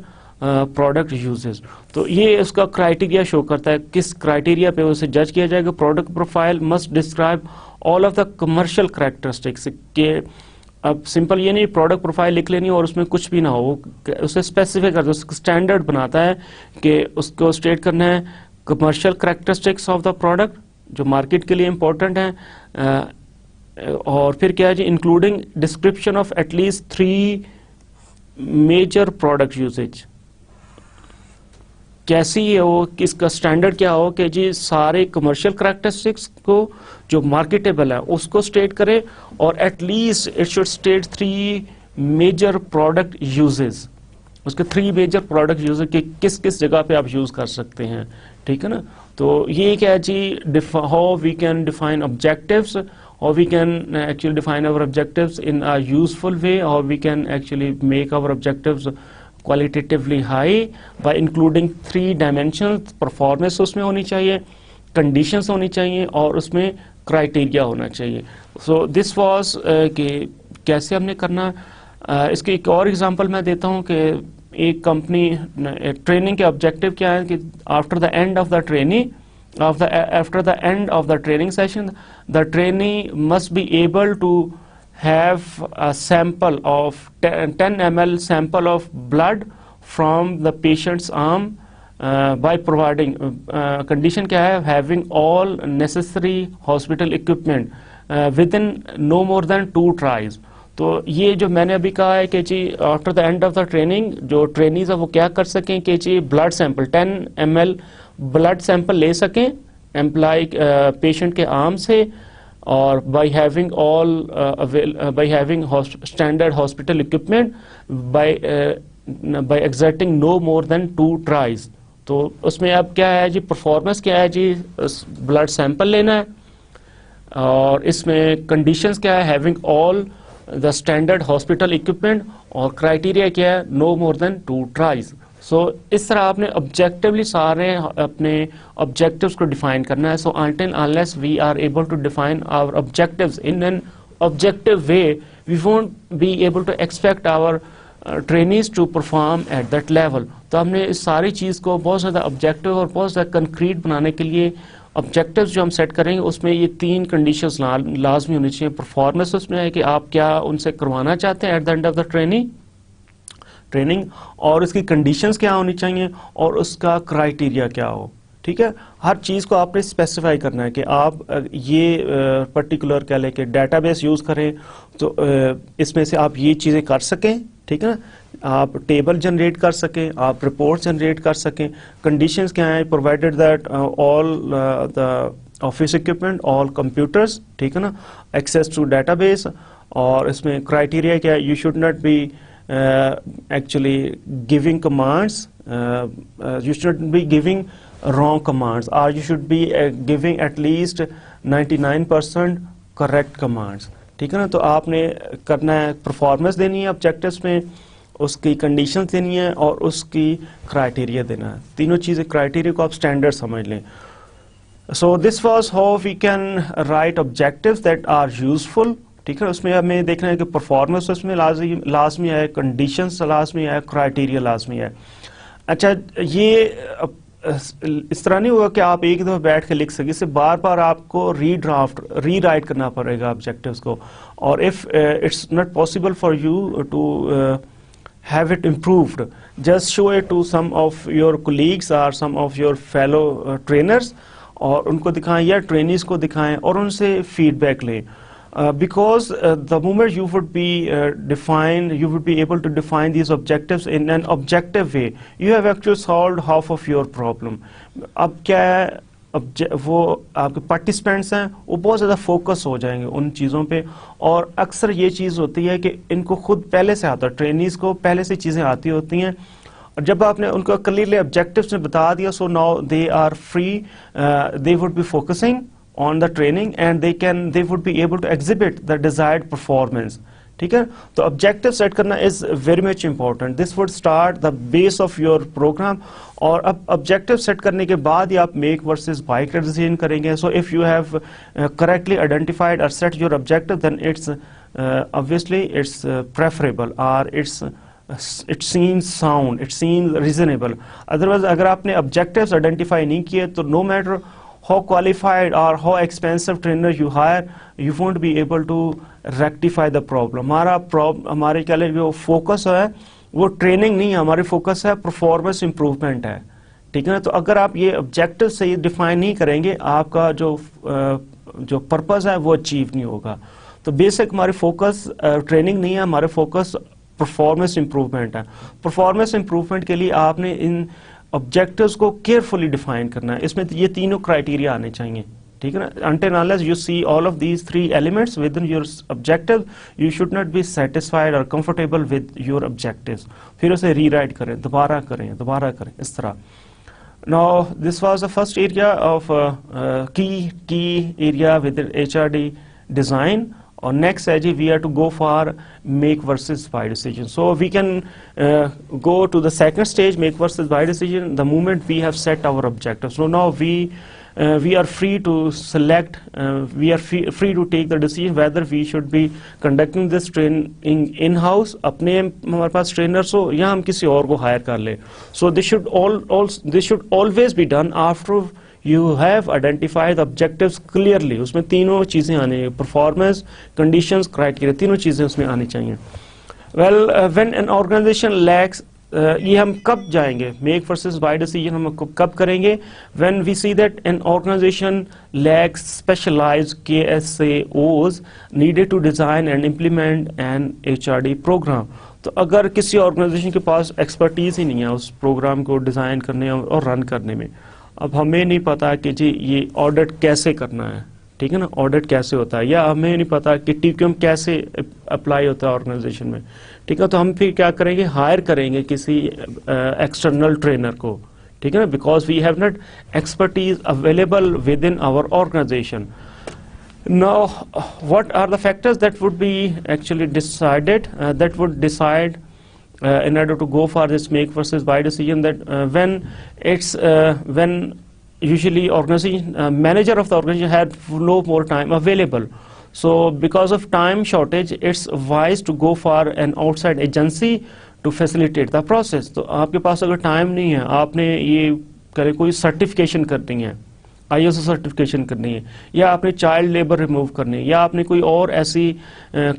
S1: product uses. تو یہ اس کا criteria شو کرتا ہے, کس criteria پہ اسے جج کیا جائے گا. Product profile must describe all of the commercial characteristics. کہ اب سمپل یہ نہیں پروڈکٹ پروفائل لکھ لینی اور اس میں کچھ بھی نہ ہو, اسے اسپیسیفائی کرتا ہے, اس کا اسٹینڈرڈ بناتا ہے کہ اس کو اسٹیٹ کرنا ہے commercial characteristics of the product جو مارکیٹ کے لیے امپورٹنٹ ہیں, اور پھر کیا ہے جی including description of at least 3 major product usage. کیسی ہو, کس کا اسٹینڈرڈ کیا ہو کہ جی سارے کمرشل کریکٹرسٹکس کو جو مارکیٹیبل ہے اس کو اسٹیٹ کرے, اور at least it should state 3 major product uses, اس کے 3 میجر پروڈکٹ یوزز کہ کس کس جگہ پہ آپ یوز کر سکتے ہیں. ٹھیک ہے نا, تو یہ کیا ہے جی how we can define objectives, how we can actually define our objectives in a useful way, how we can actually make our objectives qualitatively high by including 3 dimensions. performance اس میں ہونی چاہیے, conditions ہونی چاہیے, اور اس میں criteria ہونا چاہیے. so this was کہ کیسے ہم نے کرنا. اس کی ایک اور ایگزامپل میں دیتا ہوں کہ ایک کمپنی ٹریننگ کے آبجیکٹیو کیا ہے کہ after the end of the end of the training session, the trainee must be able to have a sample of 10 ml sample of blood from the patient's arm by providing condition کیا ہے having all necessary hospital equipment within no more than 2 tries. تو یہ جو میں نے ابھی کہا ہے کہ جی after the end of the training جو ٹرینیز ہیں وہ کیا کر سکیں کہ جی blood sample 10 ml blood sample لے سکیں امپلائی پیشنٹ کے آرم سے, اور by having standard hospital equipment by exerting no more than 2 tries. تو اس میں اب کیا ہے جی پرفارمنس کیا ہے جی بلڈ سیمپل لینا ہے, اور اس میں کنڈیشنز کیا ہے having all the standard hospital equipment, اور کرائٹیریا کیا ہے نو مور دین 2 ٹرائز. سو اس طرح آپ نے آبجیکٹیولی سارے اپنے آبجیکٹیوز کو ڈیفائن کرنا ہے. سو until unless we are able to define our objectives in an objective way, we won't be able to expect our trainees to perform at that level. تو ہم نے اس ساری چیز کو بہت زیادہ آبجیکٹیو اور بہت زیادہ کنکریٹ بنانے کے لیے آبجیکٹیوز جو ہم سیٹ کریں گے اس میں یہ 3 کنڈیشنز لازمی ہونی چاہیے. پرفارمنس اس میں ہے کہ آپ کیا ان سے کروانا چاہتے ہیں at the end of the training, اور اس کی کنڈیشنز کیا ہونی چاہیے, اور اس کا کرائٹیریا کیا ہو. ٹھیک ہے, ہر چیز کو آپ نے اسپیسیفائی کرنا ہے کہ آپ یہ پرٹیکولر کہہ لیں کہ ڈیٹا بیس یوز کریں تو اس میں سے آپ یہ چیزیں کر سکیں. ٹھیک ہے نا, آپ ٹیبل جنریٹ کر سکیں, آپ رپورٹ جنریٹ کر سکیں. کنڈیشنز کیا ہیں, provided that all the office equipment, all computers. ٹھیک ہے نا, ایکسیس ٹو ڈیٹا بیس, اور اس میں کرائٹیریا کیا ہے, you should not be actually giving commands, you should be giving wrong commands, or you should be giving at least 99% correct commands. ٹھیک ہے نا, تو آپ نے کرنا ہے پرفارمنس دینی ہے آبجیکٹیوز میں, اس کی کنڈیشنز دینی ہے, اور اس کی کرائٹیریا دینا ہے. تینوں چیزیں کرائٹیریا کو آپ اسٹینڈرڈ سمجھ لیں. So this was how we can write objectives that are useful. ٹھیک ہے, اس میں ہمیں دیکھنا ہے کہ پرفارمنس اس میں لازمی ہے, کنڈیشنز لازمی ہے, کرائٹیریا لازمی ہے. اچھا, یہ اس طرح نہیں ہوگا کہ آپ ایک دفعہ بیٹھ کے لکھ سکیں, اس سے بار بار آپ کو ری رائٹ کرنا پڑے گا آبجیکٹیوز کو. اور if it's not possible for you to have it improved, just show it to some of your colleagues or some of your fellow trainers, اور ان کو دکھائیں یا ٹرینیز کو دکھائیں اور ان سے فیڈ بیک لیں. Because the moment you would be able to define these objectives in an objective way, you have actually solved half of your problem. اب کیا ہے, وہ آپ کے پارٹیسپینٹس ہیں وہ بہت زیادہ فوکس ہو جائیں گے ان چیزوں پہ, اور اکثر یہ چیز ہوتی ہے کہ ان کو خود پہلے سے آتا ہے, ٹرینیز کو پہلے سے چیزیں آتی ہوتی ہیں, اور جب آپ نے ان کو کلیئرلی آبجیکٹیوز نے بتا دیا, so now they are free, they would be focusing on the training and they would be able to exhibit the desired performance. ٹھیک ہے, تو objective set کرنا is very much important. This would start the base of your program, اور اب objective set کرنے کے بعد ہی آپ make versus buy کا decision کریں گے. So if you have correctly identified or set your objective, then it's obviously it's preferable, or it seems sound, it seems reasonable. Otherwise اگر آپ نے objectives identify نہیں کیے تو no matter how qualified or how expensive trainer you hire, you won't be able to rectify the problem. ہمارے کیا لیں جو فوکس ہے وہ ٹریننگ نہیں ہے, ہماری فوکس ہے پرفارمنس امپروومنٹ ہے. ٹھیک ہے نا. تو اگر آپ یہ آبجیکٹو صحیح ڈیفائن نہیں کریں گے آپ کا جو پرپز ہے وہ اچیو نہیں ہوگا. تو بیسک ہمارے فوکس ٹریننگ نہیں ہے, ہمارے فوکس پرفارمنس امپروومنٹ ہے. پرفارمنس امپروومنٹ کے لیے آپ نے ان آبجیکٹوز کو کیئرفلی ڈیفائن کرنا ہے. اس میں یہ تینوں کرائٹیریا آنے چاہیے, ٹھیک ہے نا. until unless you see all of these three elements within your objective, you should not be satisfied or comfortable with your objectives. پھر اسے ری رائٹ کریں, دوبارہ کریں اس طرح. Now this was the first area of key area within HRD design. Or next we are to go for make versus buy decision. So we can go to the second stage, make versus buy decision, the moment we have set our objectives. So now we are free to select, we are free to take the decision whether we should be conducting this training in-house, اپنے ہمارے پاس trainers ہو, یا ہم کسی اور کو higher کر لیں. So this should always be done after you have identified the objectives clearly. اس میں تینوں چیزیں آنے, پرفارمنس, کنڈیشنز, کرائٹیریا, تینوں چیزیں اس میں آنی چاہیے. Well, when an organization lacks, یہ ہم کب جائیں گے میک ورسز بائی ڈیسیجن, ہم کب کریں گے؟ when we see that an organization lacks specialized KSAOs needed to design and implement an HRD program. تو اگر کسی آرگنائزیشن کے پاس ایکسپرٹیز ہی نہیں ہے اس پروگرام کو ڈیزائن کرنے اور رن کرنے میں, اب ہمیں نہیں پتا کہ جی یہ آڈٹ کیسے کرنا ہے, ٹھیک ہے نا, آڈٹ کیسے ہوتا ہے, یا ہمیں نہیں پتا کہ TQM کیسے اپلائی ہوتا ہے آرگنائزیشن میں, ٹھیک ہے. تو ہم پھر کیا کریں گے, ہائر کریں گے کسی ایکسٹرنل ٹرینر کو, ٹھیک ہے نا, because we have not expertise available within our organisation. Now what are the factors that would be actually decided, that would decide in order to go for this make versus buy decision, that when usually organization manager of the organization had no more time available. So because of time shortage, it's wise to go for an outside agency to facilitate the process. تو آپ کے پاس اگر time نہیں ہے, آپ نے یہ کرے کوئی سرٹیفکیشن کرنی ہے, ISO سرٹیفکیشن کرنی ہے, یا آپ نے چائلڈ لیبر ریموو کرنی ہے, یا آپ نے کوئی اور ایسی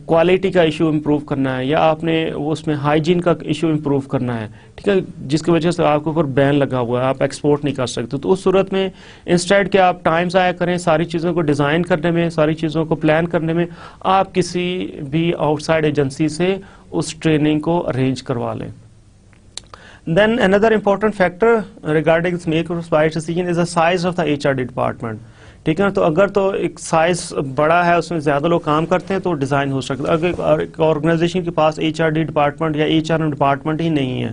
S1: کوالٹی کا ایشو امپروو کرنا ہے, یا آپ نے اس میں ہائیجین کا ایشو امپروو کرنا ہے, ٹھیک ہے, جس کی وجہ سے آپ کے اوپر بین لگا ہوا ہے, آپ ایکسپورٹ نہیں کر سکتے. تو اس صورت میں انسٹیڈ کہ آپ ٹائم ضائع کریں ساری چیزوں کو ڈیزائن کرنے میں, ساری چیزوں کو پلان کرنے میں, آپ کسی بھی آؤٹ سائڈ ایجنسی سے اس ٹریننگ کو ارینج کروا لیں. Then another important factor regarding this make versus buy decision is the size of the HRD department. ٹھیک ہے نا, تو اگر تو ایک سائز بڑا ہے, اس میں زیادہ لوگ کام کرتے ہیں تو ڈیزائن ہو سکتا ہے. اگر ایک آرگنائزیشن کے پاس HRD ڈپارٹمنٹ یا HRM ڈپارٹمنٹ ہی نہیں ہے,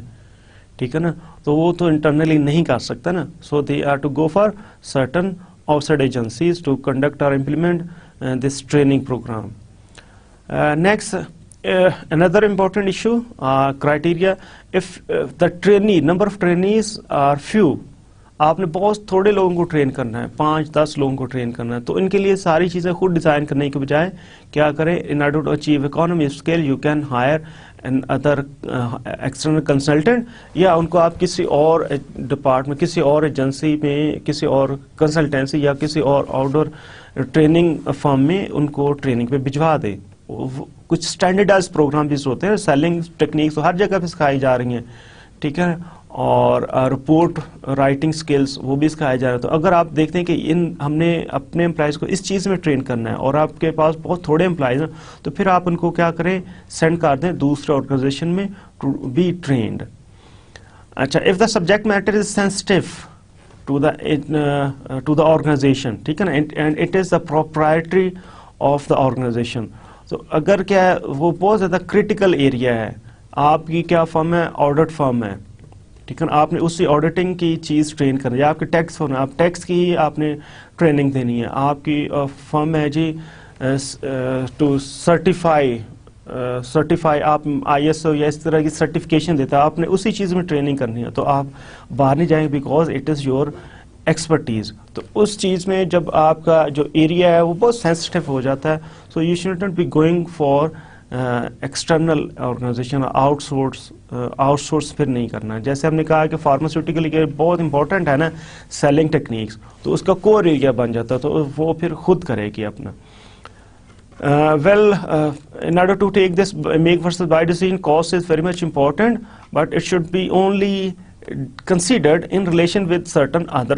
S1: ٹھیک ہے نا, تو وہ تو انٹرنلی نہیں کر سکتا نا. So they are to go for certain outside agencies to conduct اور implement this training program. Next another important issue, criteria, if the trainee number of trainees are few, آپ نے بہت تھوڑے لوگوں کو ٹرین کرنا ہے, 5-10 لوگوں کو ٹرین کرنا ہے, تو ان کے لیے ساری چیزیں خود ڈیزائن کرنے کے بجائے کیا کریں, in order to achieve economy of scale you can hire another external consultant, یا ان کو آپ کسی اور ڈپارٹمنٹ, کسی اور ایجنسی میں, کسی اور کنسلٹنسی یا کسی اور آؤٹ ڈور ٹریننگ فرم میں ان کو ٹریننگ پہ بھجوا دیں. کچھ اسٹینڈرڈائز پروگرام جس ہوتے ہیں, سیلنگ ٹیکنیکس ہر جگہ پہ سکھائی جا رہی ہیں, ٹھیک ہے, اور رپورٹ رائٹنگ سکلز وہ بھی سکھائے جا رہے ہیں. تو اگر آپ دیکھتے ہیں کہ ہم نے اپنے امپلائیز کو اس چیز میں ٹرین کرنا ہے اور آپ کے پاس بہت تھوڑے امپلائیز ہیں, تو پھر آپ ان کو کیا کریں, سینڈ کر دیں دوسرے آرگنائزیشن میں ٹو بی ٹرینڈ. اچھا, if the subject matter is sensitive to the organisation, ٹھیک ہے نا, and it is the proprietary of the organisation. تو اگر کیا ہے وہ بہت زیادہ کرٹیکل ایریا ہے, آپ کی کیا فرم ہے, آڈٹ فرم ہے, ٹھیک ہے نا, آپ نے اسی آڈیٹنگ کی چیز ٹرین کرنی ہے. آپ کے ٹیکس فرم ہے, آپ ٹیکس کی آپ نے ٹریننگ دینی ہے. آپ کی فرم ہے جی ٹو سرٹیفائی, آپ ISO یا اس طرح کی سرٹیفکیشن دیتا ہے, آپ نے اسی چیز میں ٹریننگ کرنی ہے. تو آپ باہر نہیں جائیں گے because it is your expertise. تو اس چیز میں جب آپ کا جو ایریا ہے وہ بہت سینسٹیو ہو جاتا ہے, so you should not be going for external organisation, outsource پھر نہیں کرنا. جیسے ہم نے کہا کہ فارماسیوٹیکل ایریا بہت امپورٹنٹ ہے نا, سیلنگ ٹیکنیکس, تو اس کا کور ایریا بن جاتا ہے, تو وہ پھر خود کرے گی اپنا. In order to take this make versus buy decision, cost is very much important, but it should be only considered in relation with certain other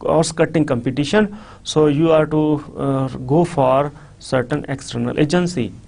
S1: cost cutting competition, so you are to go for certain external agency.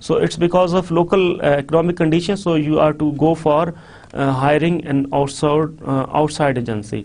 S1: so it's because of local economic conditions, so you are to go for hiring an outside agency.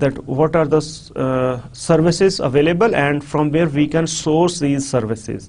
S1: that what are the services available and from where we can source these services.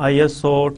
S1: ISO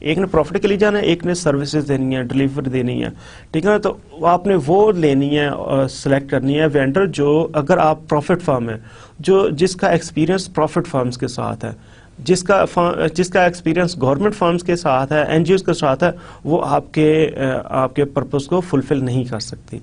S1: ایک نے profit کے لیے جانا ہے, ایک نے services دینی ہے, ڈلیوری دینی ہے, ٹھیک ہے نا. تو آپ نے وہ لینی ہے اور سلیکٹ کرنی ہے وینڈر جو, اگر آپ پروفٹ فارم ہے, جس کا ایکسپیرینس پروفٹ فارمز کے ساتھ ہے, جس کا ایکسپیرینس گورنمنٹ فارمز کے ساتھ ہے, این جی اوز کے ساتھ ہے, وہ آپ کے پرپز کو فلفل نہیں کر سکتی.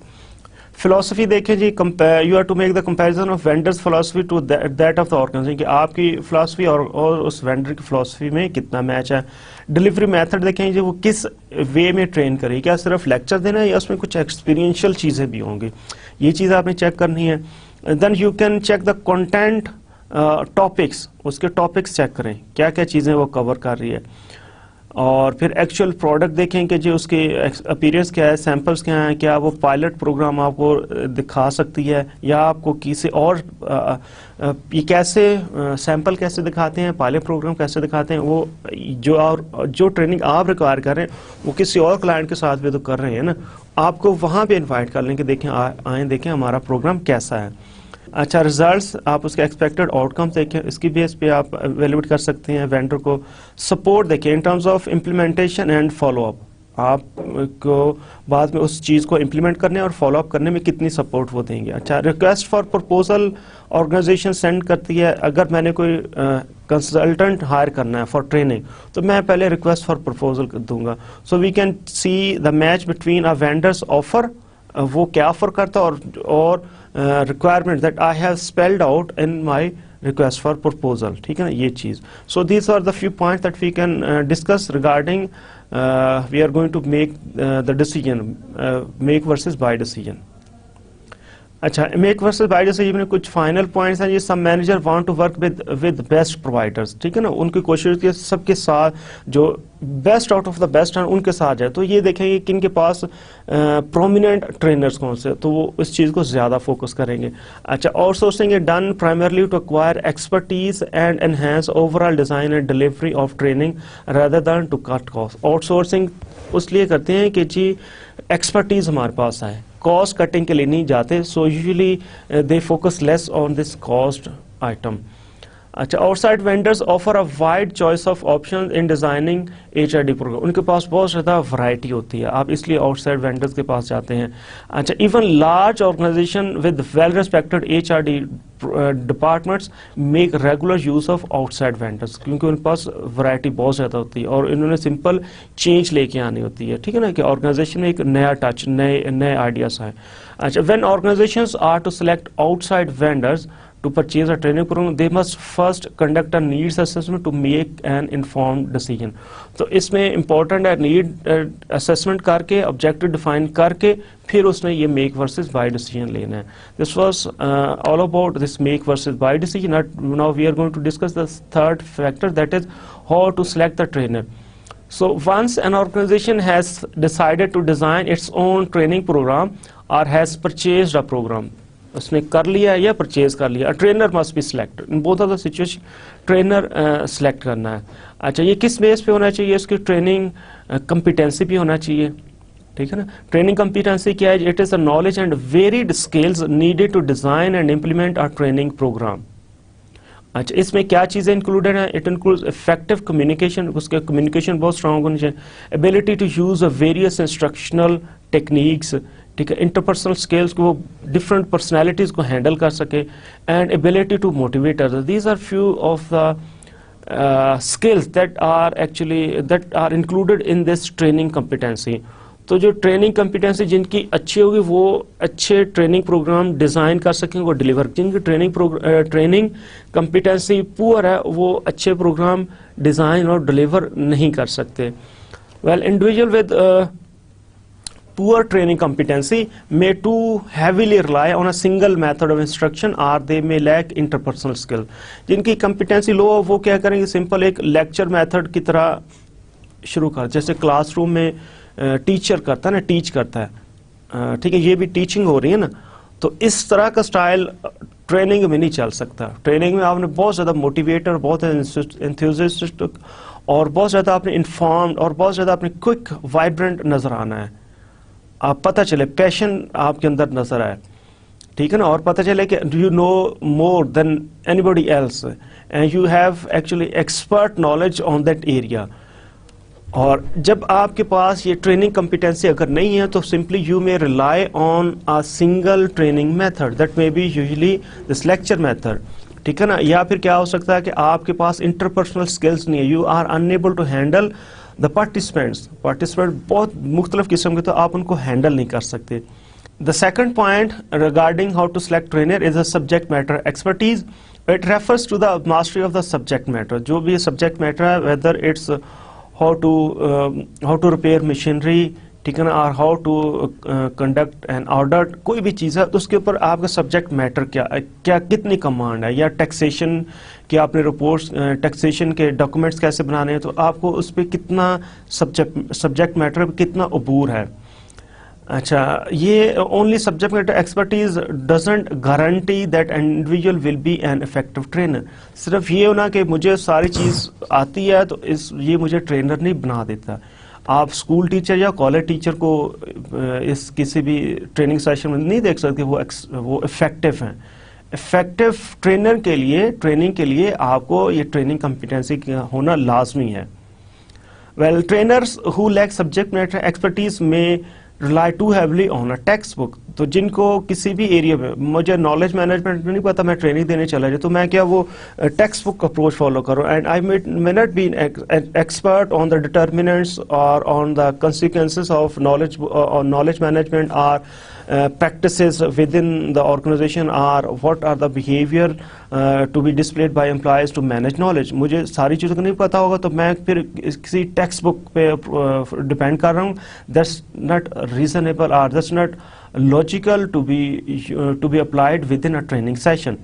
S1: فلاسفی دیکھیں جی, you have to make the comparison of vendors philosophy to that of the organization, کہ آپ کی فلاسفی اور اس وینڈر کی فلاسفی میں کتنا میچ ہے. ڈلیوری میتھڈ دیکھیں جی, وہ کس وے میں ٹرین کرے, کیا صرف لیکچر دینا ہے یا اس میں کچھ ایکسپیرینشیل چیزیں بھی ہوں گی, یہ چیز آپ نے چیک کرنی ہے. Then you can check the content topics, اس کے ٹاپکس چیک کریں کیا کیا چیزیں وہ کور کر رہی ہے. اور پھر ایکچوئل پروڈکٹ دیکھیں کہ جی اس کی اپیرنس کیا ہے, سیمپلس کیا ہیں, کیا وہ پائلٹ پروگرام آپ کو دکھا سکتی ہے یا آپ کو کسی اور یہ کیسے سیمپل کیسے دکھاتے ہیں, پائلٹ پروگرام کیسے دکھاتے ہیں, وہ جو ٹریننگ آپ ریکوائر کر رہے ہیں وہ کسی اور کلائنٹ کے ساتھ بھی تو کر رہے ہیں نا, آپ کو وہاں پہ انوائٹ کر لیں کہ دیکھیں آئیں دیکھیں ہمارا پروگرام کیسا ہے. اچھا, ریزلٹس آپ اس کے ایکسپیکٹڈ آؤٹ کم دیکھیں, اس کی بیس پہ آپ ایویلویٹ کر سکتے ہیں وینڈر کو. سپورٹ دیکھیں in terms of implementation and follow up, آپ کو بعد میں اس چیز کو امپلیمنٹ کرنے اور فالو اپ کرنے میں کتنی سپورٹ وہ دیں گے. اچھا, request for proposal organisation send کرتی ہے, اگر میں نے کوئی کنسلٹنٹ ہائر کرنا ہے فار ٹریننگ تو میں پہلے ریکویسٹ فار پرپوزل دوں گا. So we can see the match between vendors offer, وہ کیا آفر کرتا ہے, اور requirement that I have spelled out in my request for proposal, ٹھیک ہے نا, یہ چیز. So these are the few points that we can discuss regarding we are going to make the decision, make versus buy decision. اچھا, make versus buy decision میں کچھ final points ہیں. یہ سب manager want to work with best providers, ٹھیک ہے نا, ان کی کوشش کی سب کے ساتھ جو best out of the best ہیں ان کے ساتھ جائے. تو یہ دیکھیں گے کہ ان کے پاس پرومیننٹ ٹرینرز کون سے, تو وہ اس چیز کو زیادہ فوکس کریں گے. اچھا, آؤٹ سورسنگ ہے done primarily to acquire expertise and enhance overall design and delivery of training rather than to cut cost. Outsourcing اس لیے کرتے ہیں کہ جی ایکسپرٹیز ہمارے پاس آئے, کاسٹ کٹنگ کے لیے نہیں جاتے. So usually they focus less on this cost item. اچھا, outside vendors offer a wide choice of option in designing H R D program, ان کے پاس بہت زیادہ ورائٹی ہوتی ہے, آپ اس لیے آؤٹ سائڈ وینڈرز کے پاس جاتے ہیں. اچھا, even large organisation with well respected H R D departments make regular use of outside vendors, کیونکہ ان کے پاس ورائٹی بہت زیادہ ہوتی ہے اور انہوں نے سمپل چینج لے کے آنی ہوتی ہے, ٹھیک ہے نا, کہ آرگنائزیشن میں ایک نیا ٹچ, نئے آئیڈیاز آئیں. اچھا, when organisations are to select outside vendors to purchase a training program, they must first conduct a needs assessment to make an informed decision. تو اس میں امپورٹنٹ ہے نیڈ اسیسمنٹ کر کے, آبجیکٹو ڈیفائن کر کے پھر اس میں یہ میک ورسز بائی ڈیسیجن لینا ہے. This was all about this make versus buy decision. Now we are going to discuss the third factor, that is how to select the trainer. So once an organization has decided to design its own training program or has purchased a program, اس نے کر لیا یا purchase کر لیا, trainer must be select in both of the situation, trainer select کرنا ہے. اچھا, یہ کس بیس پہ ہونا چاہیے, اس کی ٹریننگ کمپیٹنسی بھی ہونا چاہیے, ٹھیک ہے نا. ٹریننگ کمپیٹنسی کیا ہے, it is a knowledge and varied skills needed to design and implement a training program. اچھا, اس میں کیا چیزیں انکلوڈیڈ ہیں, اٹ انکلوڈز افیکٹو کمیونیکیشن, اس کے کمیونیکیشن بہت اسٹرانگ ہونی چاہیے, ability to use various instructional techniques, ٹھیک ہے, انٹرپرسنل اسکلس کو وہ ڈفرینٹ پرسنالٹیز کو ہینڈل کر سکے, and ability to motivate others. These are few of the skills that are included in this training competency. تو جو ٹریننگ کمپیٹنسی جن کی اچھی ہوگی وہ اچھے ٹریننگ پروگرام ڈیزائن کر سکیں گے, وہ ڈلیور. جن کی ٹریننگ کمپیٹنسی پور ہے وہ اچھے پروگرام ڈیزائن اور ڈلیور نہیں کر سکتے. Well, individual with poor training competency may too heavily rely on a single method of instruction or they may lack interpersonal skill. جن کی competency low ہو وہ کیا کریں گے, سمپل ایک لیکچر میتھڈ کی طرح شروع کر, جیسے کلاس روم میں ٹیچر کرتا ہے نا, ٹیچ کرتا ہے, ٹھیک ہے, یہ بھی ٹیچنگ ہو رہی ہے نا. تو اس طرح کا سٹائل ٹریننگ میں نہیں چل سکتا. ٹریننگ میں آپ نے بہت زیادہ موٹیویٹر, بہت انتھوزیاسٹک اور بہت زیادہ آپ نے انفارمڈ اور بہت زیادہ آپ نے کوئک وائبرنٹ نظر آنا ہے. آپ پتہ چلے پیشن آپ کے اندر نظر آئے, ٹھیک ہے نا, اور پتہ چلے کہ you know more than anybody else and you have actually expert knowledge on that area. اور جب آپ کے پاس یہ ٹریننگ کمپیٹنسی اگر نہیں ہے تو simply you may rely on a single training method that may be usually this lecture method. ٹھیک ہے نا. یا پھر کیا ہو سکتا ہے کہ آپ کے پاس انٹرپرسنل اسکلس نہیں ہے, you are unable to handle the participant بہت مختلف قسم کے, تو آپ ان کو ہینڈل نہیں کر سکتے. The second point regarding how to select trainer is a subject matter expertise. It refers to the mastery of the subject matter. جو بھی subject matter ہے, whether it's how to repair machinery, ٹھیک ہے نا, اور how to conduct an audit, کوئی بھی چیز ہے تو اس کے اوپر آپ کا subject matter کیا کتنی کمانڈ ہے, یا taxation کہ آپ نے رپورٹس ٹیکسیشن کے ڈاکومنٹس کیسے بنانے ہیں, تو آپ کو اس پہ کتنا سبجیکٹ میٹر کتنا عبور ہے. اچھا, یہ only subject matter expertise doesn't guarantee that an individual will be an effective trainer. صرف یہ ہونا کہ مجھے ساری چیز آتی ہے تو یہ مجھے ٹرینر نہیں بنا دیتا. آپ اسکول ٹیچر یا کالج ٹیچر کو اس کسی بھی ٹریننگ سیشن میں نہیں دیکھ سکتے وہ افیکٹو ہیں. افیکٹو ٹریننگ کے لیے آپ کو یہ ٹریننگ کمپیٹنسی ہونا لازمی ہے. ویل, ٹرینرز ہو لیک سبجیکٹ میٹر ایکسپرٹیز میں rely too heavily on a textbook. تو جن کو کسی بھی ایریا میں مجھے نالج مینجمنٹ نہیں پتا, میں ٹریننگ دینے چلا جاؤں تو میں کیا وہ ٹیکسٹ بک اپروچ فالو کروں, and I may not be an expert on the determinants or on the consequences of knowledge management or practices within the organization, or what are the behavior to be displayed by employees to manage knowledge. مجھے ساری چیزوں کو نہیں پتا ہوگا تو میں پھر کسی ٹیکسٹ بک پہ ڈپینڈ کر رہا ہوں. That's not reasonable or that's not logical to be applied within a training session.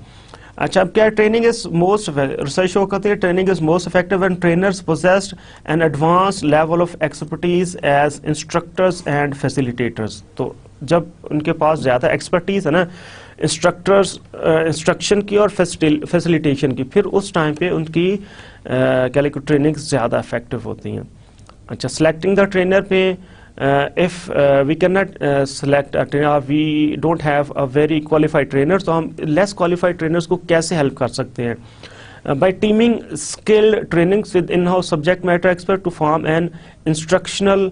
S1: اچھا, اب کیا training is most research show کرتے ہیں training is most effective when trainers possessed an advanced level of expertise as instructors and facilitators. تو جب ان کے پاس زیادہ expertise ہے نا انسٹرکشن کی اور فیسیلیٹیشن کی, پھر اس ٹائم پہ ان کی ٹریننگ زیادہ افیکٹو ہوتی ہیں. اچھا, سلیکٹنگ دا ٹرینر پہ if we cannot select a trainer, we don't have a very qualified trainer, تو ہم less qualified trainers کو کیسے help کر سکتے ہیں. By teaming skilled trainings with in-house subject matter expert to form an instructional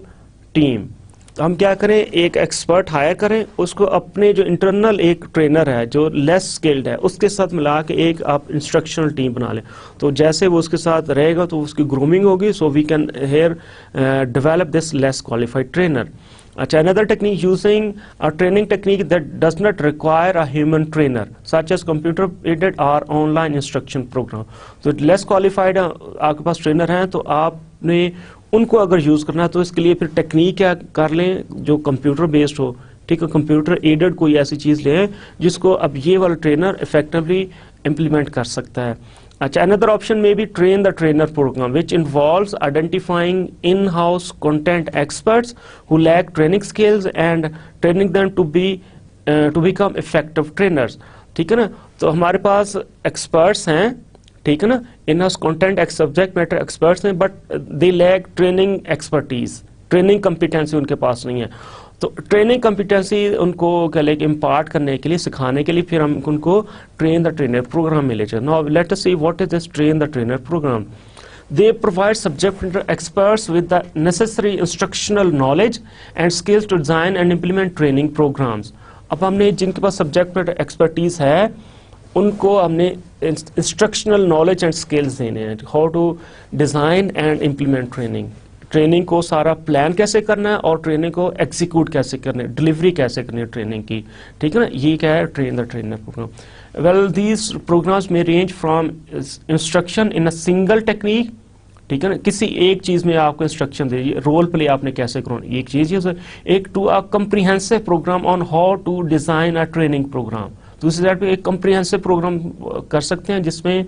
S1: team. تو ہم کیا کریں, ایک ایکسپرٹ ہائر کریں, اس کو اپنے جو انٹرنل ایک ٹرینر ہے جو لیس اسکلڈ ہے اس کے ساتھ ملا کے ایک آپ انسٹرکشنل ٹیم بنا لیں. تو جیسے وہ اس کے ساتھ رہے گا تو اس کی گرومنگ ہوگی, so we can here develop this less qualified trainer. اچھا, another technique using a training technique that does not require a human trainer such as computer aided or online instruction program. تو لیس qualified آپ کے پاس trainer ہیں تو آپ نے ان کو اگر یوز کرنا ہے تو اس کے لیے پھر ٹیکنیک کیا کر لیں جو کمپیوٹر بیسڈ ہو. ٹھیک ہے, کمپیوٹر ایڈڈ کوئی ایسی چیز لیں جس کو اب یہ والا ٹرینر افیکٹولی امپلیمنٹ کر سکتا ہے. اچھا, another option may be train the trainer program which involves identifying in-house content experts who lack training skills and training them to become effective trainers. ٹھیک ہے نا, تو ہمارے پاس ایکسپرٹس ہیں, ٹھیک ہے نا, in-house content subject matter experts ہیں, but they lack training expertise, training competency ان کے پاس نہیں ہے. تو ٹریننگ کمپیٹنسی ان کو کیا لے کے امپارٹ کرنے کے لیے, سکھانے کے لیے پھر ہم ان کو ٹرین دا ٹرینر پروگرام میں لے جائیں. Now let us see what is this train the trainer program. They provide subject matter experts with the necessary instructional knowledge and skills to design and implement training programs. اب ہم نے جن کے پاس subject matter expertise ہے ان کو ہم نے instructional knowledge and skills دینے ہیں, how to design and implement training کو سارا پلان کیسے کرنا ہے اور ٹریننگ کو ایگزیکیوٹ کیسے کرنا ہے, ڈلیوری کیسے کرنی ہے ٹریننگ کی. ٹھیک ہے نا, یہ کیا ہے train the trainer program. Well, these programs میں range from instruction in a single technique, ٹھیک ہے نا, کسی ایک چیز میں آپ کو انسٹرکشن دے دیجیے, رول پلے آپ نے کیسے کرنا ایک چیز یہ, ایک ٹو a comprehensive program on how to design a training program. دوسری سائڈ پہ ایک کمپریہنسو پروگرام کر سکتے ہیں جس میں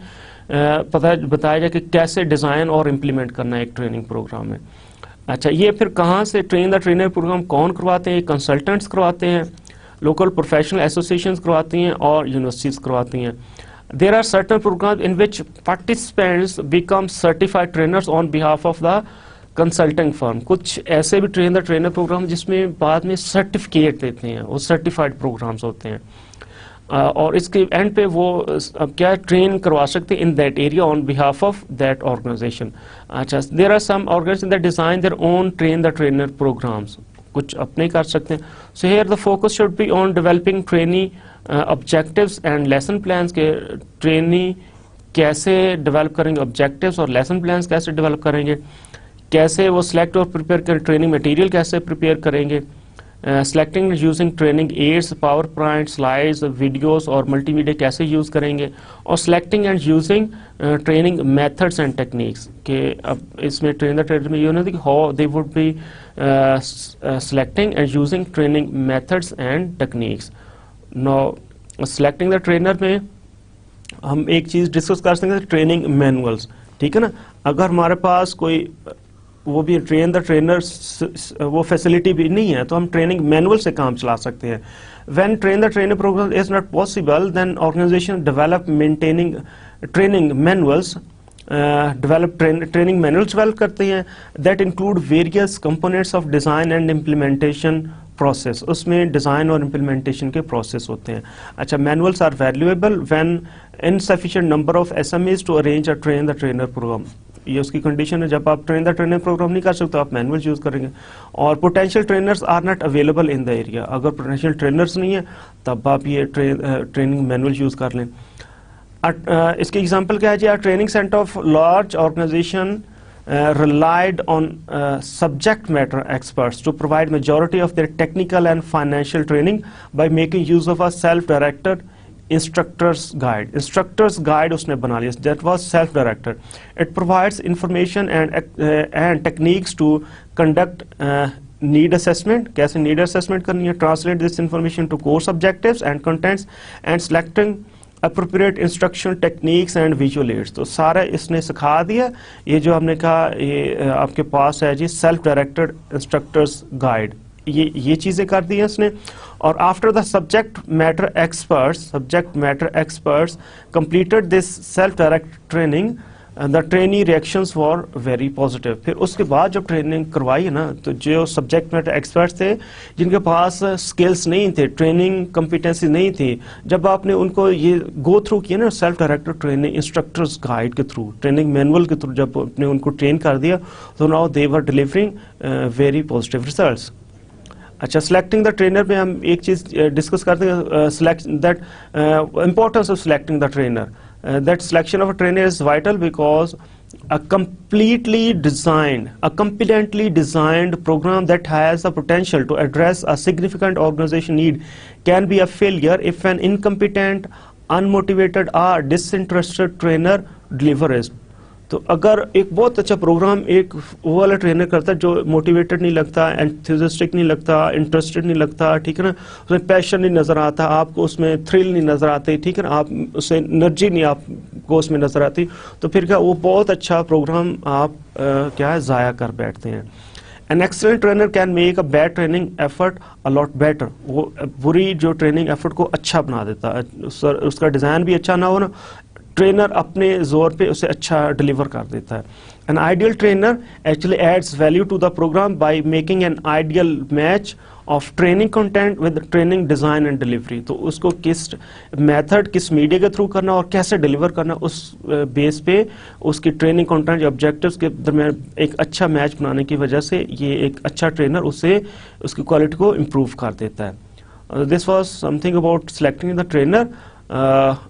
S1: بتایا جائے کہ کیسے ڈیزائن اور امپلیمنٹ کرنا ہے ایک ٹریننگ پروگرام میں. اچھا, یہ پھر کہاں سے ٹرین دا ٹرینر پروگرام کون کرواتے ہیں؟ کنسلٹنٹس کرواتے ہیں, لوکل پروفیشنل ایسوسیشنز کرواتی ہیں اور یونیورسٹیز کرواتی ہیں. There are certain programs in which participants become certified trainers on behalf of the consulting firm. کچھ ایسے بھی ٹرین دا ٹرینر پروگرام جس میں بعد میں سرٹیفکیٹ دیتے ہیں, وہ سرٹیفائڈ پروگرامز ہوتے ہیں. اور اس کے اینڈ پہ وہ کیا ٹرین کروا سکتے in that area on behalf of that organization. اچھا there are some organization that design their own train the trainer programs, کچھ اپنے کر سکتے ہیں. So here the focus should be on developing trainee objectives and lesson plans, کے trainee کیسے develop کریں گے, آبجیکٹیوز اور لیسن پلانس کیسے ڈیولپ کریں گے, کیسے وہ سلیکٹ اور پریپیئر کریں, ٹریننگ مٹیریل کیسے پریپیئر کریں گے, selecting using training aids, power point, slides, videos اور ملٹی میڈیا کیسے یوز کریں گے, اور selecting and using training methods and techniques, کہ اب اس میں ٹرینر میں یہ ہونا تھا کہ how they would be selecting and using training methods and techniques. Now selecting the trainer میں ہم ایک چیز ڈسکس کر سکتے ہیں, ٹریننگ مینولس, ٹھیک ہے نا. اگر ہمارے پاس کوئی وہ بھی ٹرین دا ٹرینر وہ فیسلٹی بھی نہیں ہے تو ہم ٹریننگ مینول سے کام چلا سکتے ہیں. When train the trainer program is not possible then organization develop maintaining training manuals, training manuals develop کرتے ہیں that include various components of design and implementation process. اس میں ڈیزائن اور امپلیمنٹیشن کے پروسیس ہوتے ہیں. اچھا manuals are valuable when insufficient number of SMEs to arrange a train the trainer program. یہ اس کی کنڈیشن ہے, جب آپ ٹرین دا ٹرینر پروگرام نہیں کر سکتے آپ مینول یوز کریں گے. اور potential trainers are not available in the area, اگر پوٹینشیل ٹرینرز نہیں ہیں تب آپ یہ ٹریننگ مینول یوز کر لیں. اس کی ایگزامپل کیا ہے جی, training centre of large organization relied on subject matter experts to provide majority of their technical and financial training by making use of a self-directed instructor's guide اس نے بنا لیا, that was self-directed. It provides information and techniques to conduct need assessment, کیسے need assessment کرنی ہے, translate this information to course objectives and contents, and selecting appropriate instruction techniques and visual aids. تو سارا اس نے سکھا دیا. یہ جو ہم نے کہا یہ آپ کے پاس ہے جی سیلف ڈائریکٹڈ انسٹرکٹرز گائیڈ, یہ چیزیں کر دی ہیں اس نے. اور after the subject matter experts completed this self direct training, the trainee reactions were very positive. پھر اس کے بعد جب ٹریننگ کروائی ہے نا, تو جو سبجیکٹ میٹر ایکسپرٹس تھے جن کے پاس اسکلس نہیں تھے, ٹریننگ کمپیٹنسی نہیں تھی, جب آپ نے ان کو یہ گو تھرو کیا نا self directed training instructors guide کے تھرو, ٹریننگ مینول کے تھرو, جب آپ نے ان کو ٹرین کر دیا تو now they were delivering very positive results. اچھا سلیکٹنگ دا ٹرینر میں ہم ایک چیز ڈسکس کرتے ہیں, that importance of selecting the trainer. That selection of a trainer is vital because a completely designed program that has the potential to address a significant organization need can be a failure if an incompetent, unmotivated or disinterested trainer delivers. تو اگر ایک بہت اچھا programme ایک وہ والا trainer کرتا ہے جو موٹیویٹڈ نہیں لگتا, انتھوزسٹک نہیں لگتا, انٹرسٹڈ نہیں لگتا, ٹھیک ہے نا, اس میں پیشن نہیں نظر آتا آپ کو, اس میں تھرل نہیں نظر آتے, ٹھیک ہے نا, آپ اس سے انرجی نہیں آپ کو اس میں نظر آتی, تو پھر کیا وہ بہت اچھا پروگرام آپ کیا ہے ضائع کر بیٹھتے ہیں. An excellent trainer can make a bad training effort a lot better. وہ بری جو ٹریننگ ایفرٹ کو اچھا بنا دیتا ہے, اس کا ڈیزائن بھی اچھا نہ ہو نا, ٹرینر اپنے زور پہ اسے اچھا ڈلیور کر دیتا ہے. An ideal trainer actually adds value to the program by making an ideal match of training content with training design and delivery. تو اس کو کس میتھڈ کس میڈیا کے تھرو کرنا اور کیسے ڈلیور کرنا, اس بیس پہ اس کی ٹریننگ کنٹینٹ یا آبجیکٹیوز کے درمیان ایک اچھا میچ بنانے کی وجہ سے یہ ایک اچھا ٹرینر اسے اس کی کوالٹی کو امپروو کر دیتا ہے. This was something about selecting the trainer.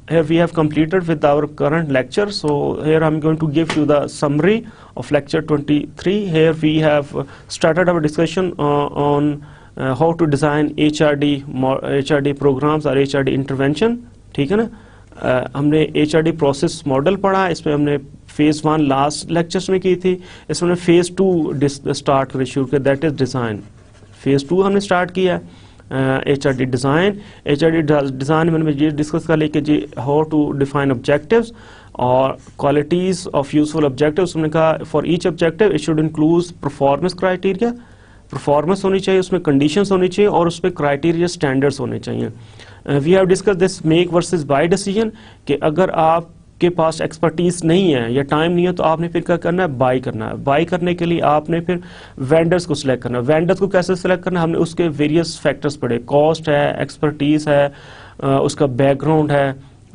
S1: Here we have completed with our current lecture, so here I'm going to give you the summary of lecture 23. Here we have started our discussion on how to design HRD programs or HRD intervention. ٹھیک ہے نا, ہم نے HRD process model پڑھا, اس میں ہم نے phase 1 last lectures میں کی تھی, اس میں ہم نے phase 2 start کرے شروع کیا, that is design. phase 2 ہم نے start کیا HRD ڈیزائن. HRD ڈیزائن میں نے یہ ڈسکس کر لی کہ جی ہاؤ ٹو ڈیفائن آبجیکٹیوز اور کوالٹیز آف یوزفل آبجیکٹیوز. ہم نے کہا for each objective it should include performance criteria, performance ہونی چاہیے, اس میں کنڈیشنز ہونی چاہیے اور اس پہ کرائٹیریا اسٹینڈرڈس ہونے چاہیے. We have discuss this make versus buy decision, کہ اگر آپ کے پاس ایکسپرٹیز نہیں ہے یا ٹائم نہیں ہے تو آپ نے پھر کیا کرنا ہے, بائی کرنا ہے. بائی کرنے کے لیے آپ نے پھر وینڈرز کو سلیکٹ کرنا ہے. وینڈرز کو کیسے سلیکٹ کرنا ہے, ہم نے اس کے ویریس فیکٹرز پڑھے, کاسٹ ہے, ایکسپرٹیز ہے, اس کا بیک گراؤنڈ ہے,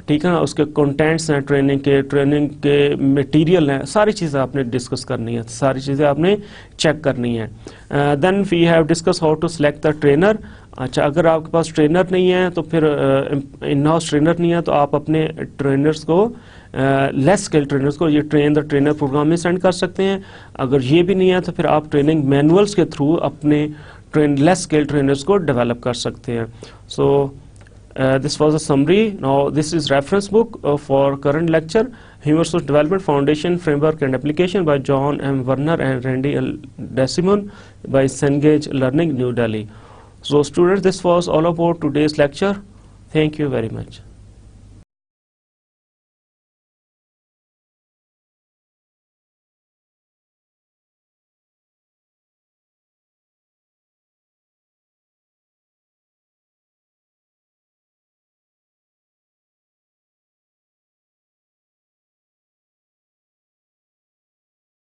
S1: ٹھیک ہے نا, اس کے کنٹینٹس ہیں ٹریننگ کے میٹیریل ہیں, ساری چیزیں آپ نے ڈسکس کرنی ہے, ساری چیزیں آپ نے چیک کرنی ہے. Then we have discuss how to select the trainer. اچھا, اگر آپ کے پاس ٹرینر نہیں ہے تو پھر ان ہاؤس ٹرینر نہیں ہے تو آپ اپنے ٹرینرز کو لیس اسکل ٹرینرز کو یہ ٹرین دا ٹرینر پروگرام میں سینڈ کر سکتے ہیں. اگر یہ بھی نہیں ہے تو پھر آپ ٹریننگ مینولس کے تھرو اپنے لیس اسکل ٹرینرز کو ڈیولپ کر سکتے ہیں. سو this was a summary. Now this is reference book for current lecture, Human Resource Development Foundation Framework and Application by John M. Werner and Randy L. Desimon by Cengage Learning, New Delhi. So students, this was all about today's lecture. Thank you very much.